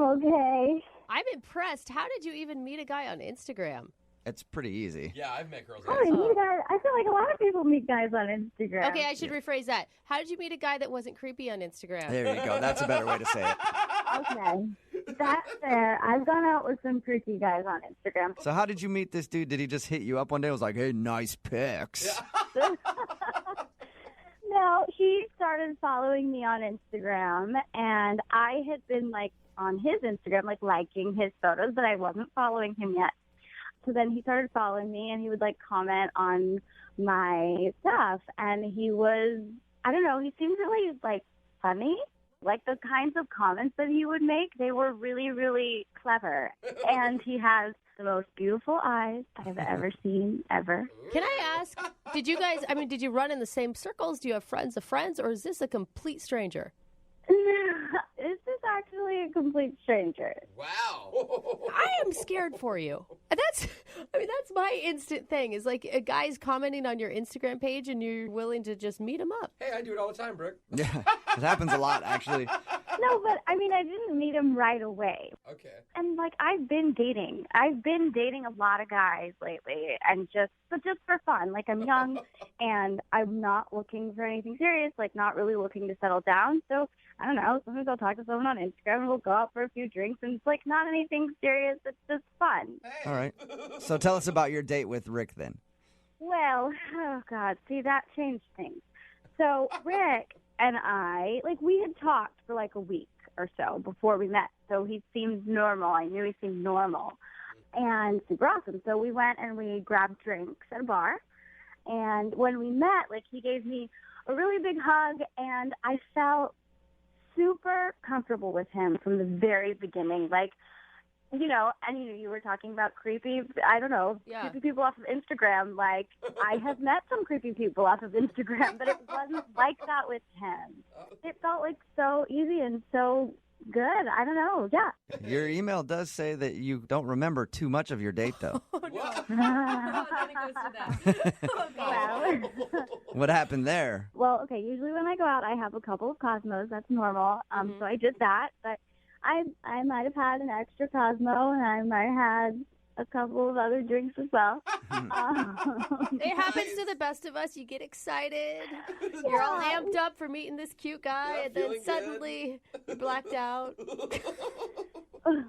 okay. I'm impressed. How did you even meet a guy on Instagram? It's pretty easy. Yeah, I've met girls. I meet guys. I feel like a lot of people meet guys on Instagram. Okay, I should rephrase that. How did you meet a guy that wasn't creepy on Instagram? There you go. That's a better way to say it. Okay. That's fair. I've gone out with some creepy guys on Instagram. So how did you meet this dude? Did he just hit you up one day and was like, hey, nice pics? No, he started following me on Instagram, and I had been, like, on his Instagram, like, liking his photos, but I wasn't following him yet. So then he started following me, and he would, like, comment on my stuff. And he was, I don't know, he seemed really, like, funny. Like, the kinds of comments that he would make, they were really, really clever. And he has the most beautiful eyes I've ever seen, ever. Can I ask, did you run in the same circles? Do you have friends of friends, or is this a complete stranger? This is actually a complete stranger. Wow. I am scared for you. That's my instant thing is like a guy's commenting on your Instagram page and you're willing to just meet him up. Hey, I do it all the time, Brooke. Yeah, it happens a lot, actually. No, but I mean, I didn't meet him right away. Okay. And like, I've been dating a lot of guys lately, and just for fun. Like, I'm young, and I'm not looking for anything serious. Like, not really looking to settle down. So I don't know. Sometimes I'll talk to someone on Instagram, and we'll go out for a few drinks, and it's like not anything serious. It's just fun. All right. So tell us about your date with Rick then. Well, oh God, see, that changed things. So Rick and I, like, we had talked for like a week or so before we met. So he seemed normal. I knew he seemed normal and super awesome. So we went and we grabbed drinks at a bar. And when we met, like, he gave me a really big hug, and I felt super comfortable with him from the very beginning. Like, you know, and you were talking about creepy, I don't know, creepy people off of Instagram. Like, I have met some creepy people off of Instagram, but it wasn't like that with him. It felt like so easy and so good. I don't know. Yeah. Your email does say that you don't remember too much of your date, though. What happened there? Well, okay, usually when I go out, I have a couple of Cosmos. That's normal. So I did that, but I might have had an extra Cosmo, and I might have had a couple of other drinks as well. It happens to the best of us. You get excited. You're all amped up for meeting this cute guy, and then suddenly you're blacked out.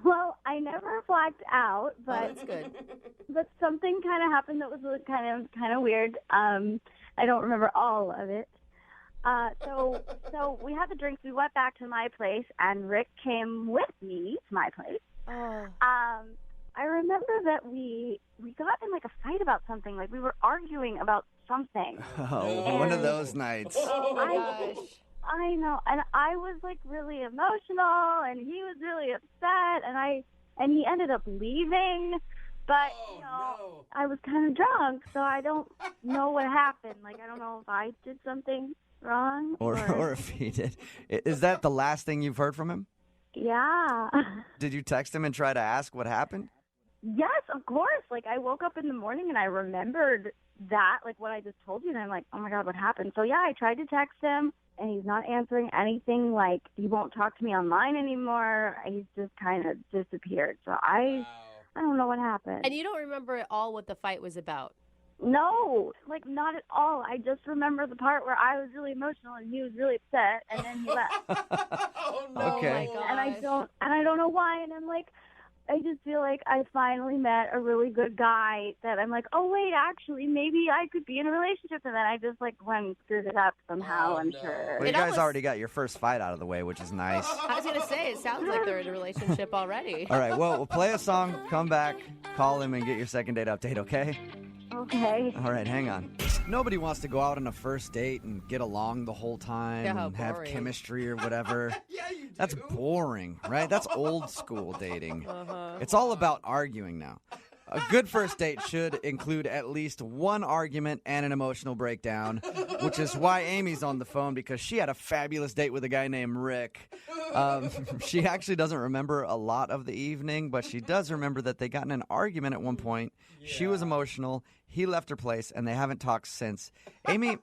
Well, I never blacked out, but that's good. But something kind of happened that was kind of weird. I don't remember all of it. So we had the drinks. We went back to my place, and Rick came with me to my place. Oh. I remember that we got in like a fight about something. Like, we were arguing about something. Oh, one of those nights. Oh my gosh. I know, and I was like really emotional, and he was really upset, and he ended up leaving. But I was kind of drunk, so I don't know what happened. Like, I don't know if I did something wrong, or if he did. Is that the last thing you've heard from him? Yeah. Did you text him and try to ask what happened? Yes, of course. Like, I woke up in the morning and I remembered that, like, what I just told you, and I'm like, oh my God, what happened? So yeah, I tried to text him, and he's not answering anything. Like, he won't talk to me online anymore. He's just kind of disappeared. So I don't know what happened. And you don't remember at all what the fight was about? No, like, not at all. I just remember the part where I was really emotional and he was really upset, and then he left. Oh no! Okay. Oh my gosh. And I don't know why. And I'm like, I just feel like I finally met a really good guy that I'm like, oh wait, actually, maybe I could be in a relationship, and then I just like went and screwed it up somehow. I'm sure. Well, you guys already got your first fight out of the way, which is nice. I was going to say, it sounds like they're in a relationship already. All right, well, we'll play a song, come back, call him, and get your second date update, okay? Okay. All right, hang on. Nobody wants to go out on a first date and get along the whole time Yeah, and have boring. chemistry or whatever. Yeah, you do. That's boring, right? That's old school dating. Uh-huh. It's all about arguing now. A good first date should include at least one argument and an emotional breakdown, which is why Amy's on the phone, because she had a fabulous date with a guy named Rick. She actually doesn't remember a lot of the evening, but she does remember that they got in an argument at one point. Yeah. She was emotional. He left her place, and they haven't talked since. Amy,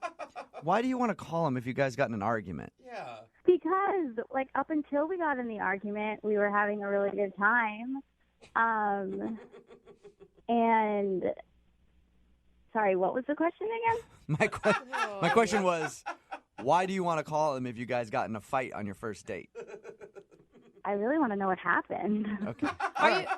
why do you want to call him if you guys got in an argument? Yeah. Because, like, up until we got in the argument, we were having a really good time. And, sorry, what was the question again? My question was, why do you want to call him if you guys got in a fight on your first date? I really want to know what happened. Okay.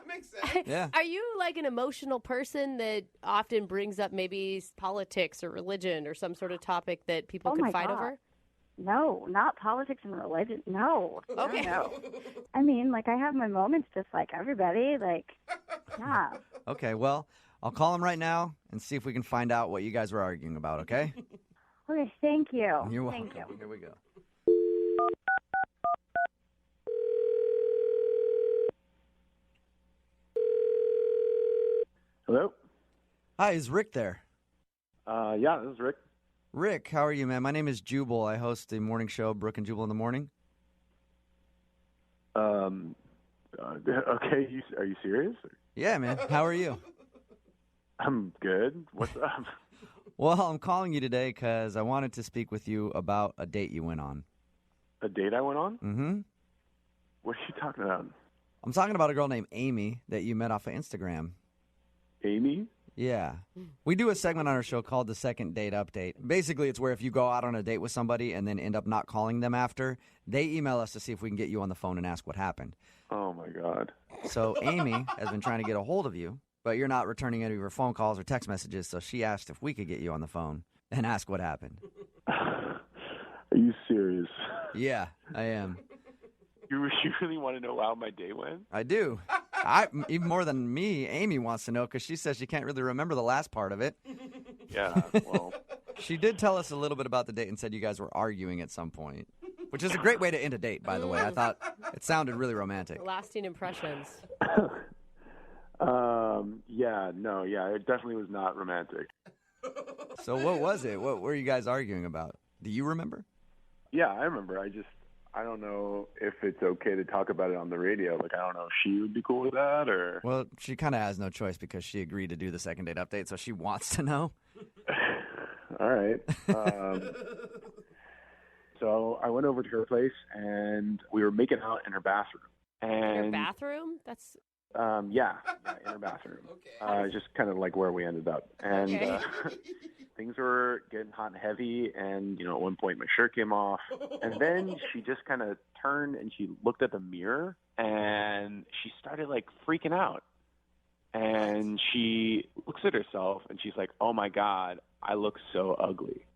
Makes sense. Yeah. Are you like an emotional person that often brings up maybe politics or religion or some sort of topic that people could fight over? No, not politics and religion. No. Okay. No. I mean, like, I have my moments just like everybody. Like, yeah. Okay, well, I'll call him right now and see if we can find out what you guys were arguing about, okay? Okay, thank you. You're welcome. Thank you. Here we go. Hello? Hi, is Rick there? Yeah, this is Rick. Rick, how are you, man? My name is Jubal. I host the morning show, Brooke and Jubal in the morning. Okay, are you serious? Yeah, man. How are you? I'm good. What's up? Well, I'm calling you today because I wanted to speak with you about a date you went on. A date I went on? Mm-hmm. What are you talking about? I'm talking about a girl named Amy that you met off of Instagram. Amy? Yeah. We do a segment on our show called the Second Date Update. Basically, it's where if you go out on a date with somebody and then end up not calling them after, they email us to see if we can get you on the phone and ask what happened. Oh, my God. So Amy has been trying to get a hold of you, but you're not returning any of her phone calls or text messages, so she asked if we could get you on the phone and ask what happened. Are you serious? Yeah, I am. You really want to know how my day went? I do. Even more than me, Amy wants to know because she says she can't really remember the last part of it. Yeah, well. She did tell us a little bit about the date and said you guys were arguing at some point, which is a great way to end a date, by the way. I thought it sounded really romantic. Lasting impressions. Yeah, it definitely was not romantic. So what was it? What were you guys arguing about? Do you remember? Yeah, I remember. I don't know if it's okay to talk about it on the radio. Like, I don't know if she would be cool with that or... Well, she kind of has no choice because she agreed to do the second date update, so she wants to know. All right. So I went over to her place, and we were making out in her bathroom. And, Your bathroom? That's... Yeah, in her bathroom. Okay. Just kind of like where we ended up. And things were getting hot and heavy, and, at one point my shirt came off. And then she just kind of turned and she looked at the mirror, and she started, like, freaking out. And she looks at herself, and she's like, oh, my God, I look so ugly.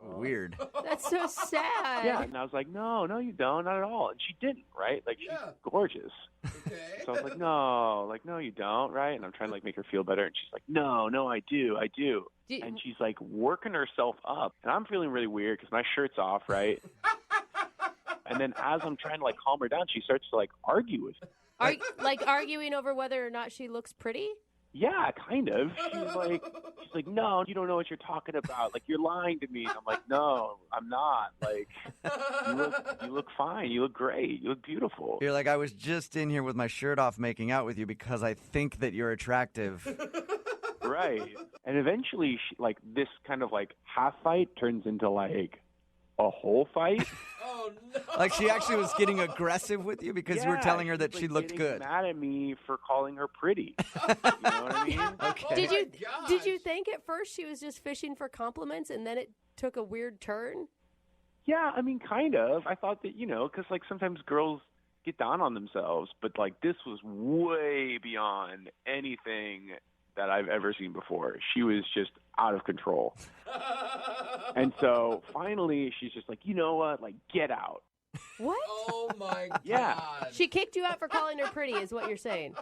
Weird. That's so sad. Yeah, and I was like, no, you don't, not at all. And she didn't, right? Like, she's gorgeous. Okay. So I was like, no, you don't, right? And I'm trying to, like, make her feel better. And she's like, no, I do. And she's, like, working herself up. And I'm feeling really weird because my shirt's off, right? And then as I'm trying to, like, calm her down, she starts to, like, argue with me. Are you, like, arguing over whether or not she looks pretty? Yeah, kind of. She's like, no, you don't know what you're talking about. Like, you're lying to me. And I'm like, no, I'm not. Like, you look fine. You look great. You look beautiful. You're like, I was just in here with my shirt off making out with you because I think that you're attractive. Right. And eventually, this kind of, like, half fight turns into, like, a whole fight. Oh, no. Like, she actually was getting aggressive with you because you were telling her that she's, she like, looked getting good. Mad at me for calling her pretty. You know what I mean? Okay. Did you think at first she was just fishing for compliments and then it took a weird turn? Yeah, I mean, kind of. I thought that, because, like, sometimes girls get down on themselves, but like this was way beyond anything that I've ever seen before. She was just out of control. And so finally she's just like, you know what? Like, get out. What? Oh, my God. Yeah. She kicked you out for calling her pretty, is what you're saying.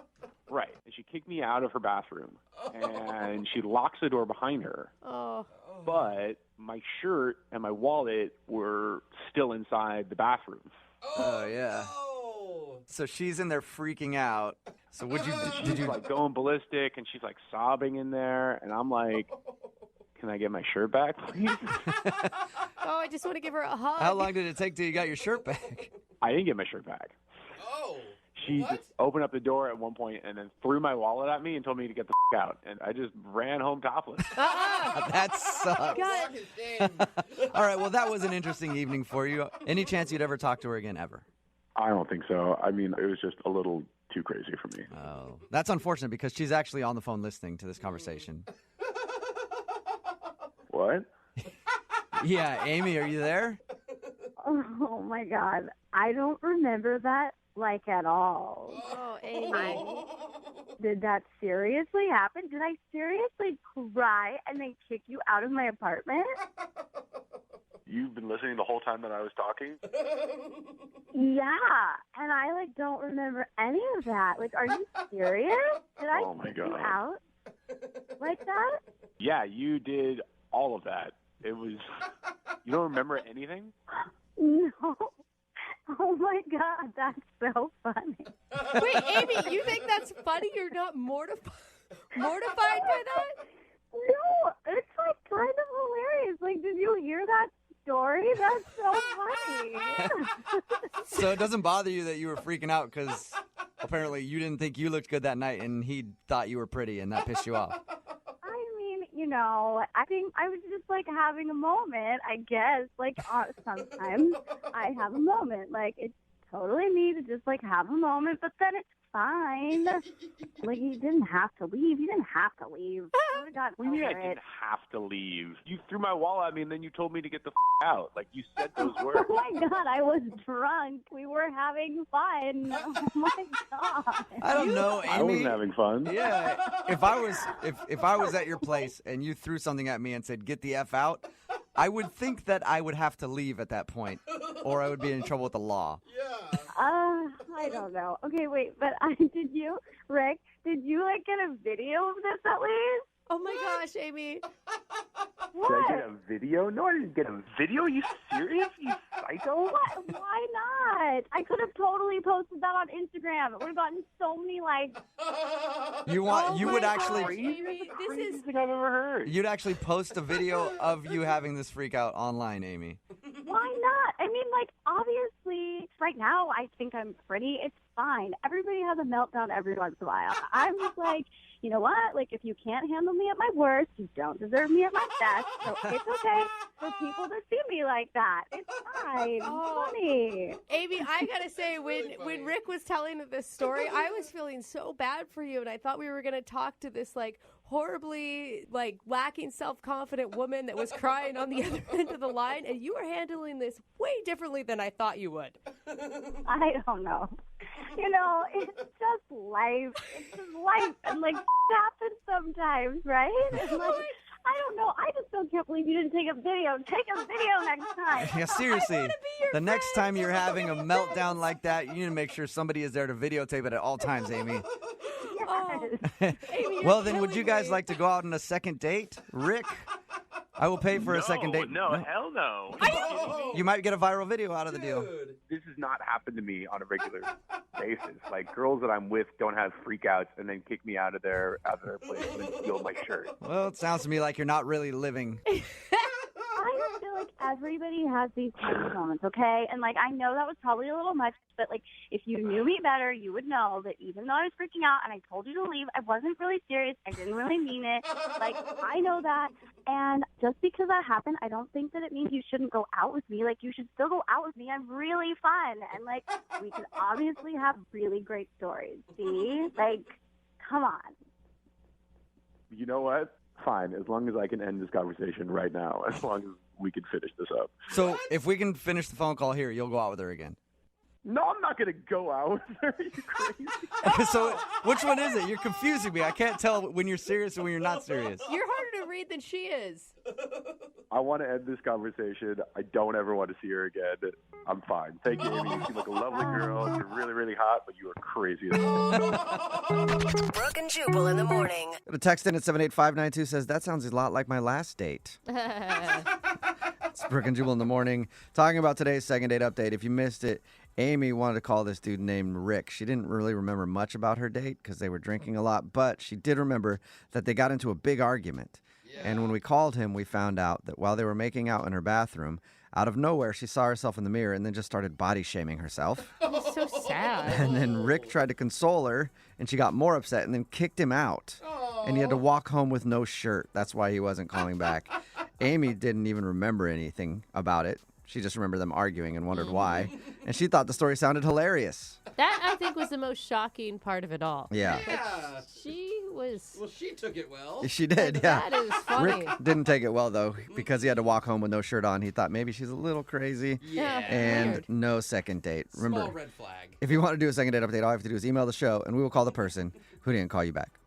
Right. And she kicked me out of her bathroom. And she locks the door behind her. Oh. But my shirt and my wallet were still inside the bathroom. Oh, yeah. So she's in there freaking out. So She's like going ballistic, and she's like sobbing in there, and I'm like, can I get my shirt back, please? Oh, I just want to give her a hug. How long did it take till you got your shirt back? I didn't get my shirt back. Oh. She just opened up the door at one point and then threw my wallet at me and told me to get the out. And I just ran home topless. That sucks. God. All right, well, that was an interesting evening for you. Any chance you'd ever talk to her again, ever? I don't think so. I mean, it was just a little too crazy for me. Oh, that's unfortunate because she's actually on the phone listening to this conversation. What? Yeah, Amy, are you there? Oh my God. I don't remember that like at all. Oh, Amy. Did that seriously happen? Did I seriously cry and then kick you out of my apartment? You've been listening the whole time that I was talking? Yeah. And I like don't remember any of that. Like, are you serious? Did I Oh, my kick you God. out like that? Yeah, you did all of that. It was... You don't remember anything? No. Oh my God, that's so funny. Wait, Amy, you think that's funny? You're not mortified by that? No, it's like kind of hilarious. Like, did you hear that story? That's so funny. So it doesn't bother you that you were freaking out because apparently you didn't think you looked good that night and he thought you were pretty and that pissed you off. I mean, you know, I think I was just like having a moment, I guess. Like, sometimes I have a moment. Like, it's totally me to just like have a moment, but then it's fine. Like, you didn't have to leave. You didn't have to leave. I would have gotten What do you mean I over didn't it. have to leave? You threw my wallet at me and then you told me to get the out. Like, you said those words. Oh my God, I was drunk. We were having fun. Oh my God. I don't know, Amy. I wasn't having fun. Yeah, if I was at your place and you threw something at me and said "get the F out," I would think that I would have to leave at that point, or I would be in trouble with the law. I don't know. Okay, wait, but Rick, did you like get a video of this at least? Oh my gosh, Amy. Did I get a video? No, I didn't get a video. Are you serious? You psycho? What? Why not? I could have totally posted that on Instagram. It would have gotten so many likes. You would actually, Amy, this is thing I've ever heard. you'd actually post a video of you having this freak out online, Amy. Why not? I mean, like, obviously, right now I think I'm pretty. It's fine. Everybody has a meltdown every once in a while. I'm just like, you know what? Like, if you can't handle me at my worst, you don't deserve me at my best. So it's okay for people to see me like that. It's fine. It's funny. Amy, I gotta say, when Rick was telling this story, I was feeling so bad for you, and I thought we were gonna talk to this like horribly like lacking self-confident woman that was crying on the other end of the line, and you were handling this way differently than I thought you would. I don't know. You know, it's just life. It's just life. And, like, happens sometimes, right? And, like, I don't know. I just can't believe you didn't take a video. Take a video next time. Yeah, seriously. The next time you're having a meltdown like that, you need to make sure somebody is there to videotape it at all times, Amy. Amy, Well, then, would you guys like to go out on a second date? Rick, I will pay for a second date. No, hell no. You might get a viral video out of the deal. This has not happened to me on a regular basis. Like, girls that I'm with don't have freakouts and then kick me out of their place and then steal my shirt. Well, it sounds to me like you're not really living. I just feel like everybody has these kind of moments, okay? And, like, I know that was probably a little much, but, like, if you knew me better, you would know that even though I was freaking out and I told you to leave, I wasn't really serious. I didn't really mean it. Like, I know that. And just because that happened, I don't think that it means you shouldn't go out with me. Like, you should still go out with me. I'm really fun. And, like, we could obviously have really great stories. See? Like, come on. You know what? Fine, as long as I can end this conversation right now, as long as we can finish this up. So if we can finish the phone call here, you'll go out with her again. No, I'm not going to go out with her. Are you crazy? So which one is it? You're confusing me. I can't tell when you're serious and when you're not serious. You're harder to read than she is. I want to end this conversation. I don't ever want to see her again. I'm fine. Thank you, Amy. You seem like a lovely girl. You're really, really hot, but you are crazy as hell. Brooke and Jubal in the morning. The text in at 78592 says, that sounds a lot like my last date. It's Brooke and Jubal in the morning. Talking about today's second date update. If you missed it, Amy wanted to call this dude named Rick. She didn't really remember much about her date because they were drinking a lot, but she did remember that they got into a big argument. Yeah. And when we called him, we found out that while they were making out in her bathroom, out of nowhere, she saw herself in the mirror and then just started body shaming herself. That's so sad. And then Rick tried to console her, and she got more upset and then kicked him out. Aww. And he had to walk home with no shirt. That's why he wasn't calling back. Amy didn't even remember anything about it. She just remembered them arguing and wondered why. And she thought the story sounded hilarious. That, I think, was the most shocking part of it all. Yeah. Yeah. She was... Well, she took it well. She did, yeah. That is funny. Rick didn't take it well, though, because he had to walk home with no shirt on. He thought maybe she's a little crazy. Yeah. And Weird. no second date. Remember, Small red flag. if you want to do a second date update, all you have to do is email the show, and we will call the person who didn't call you back.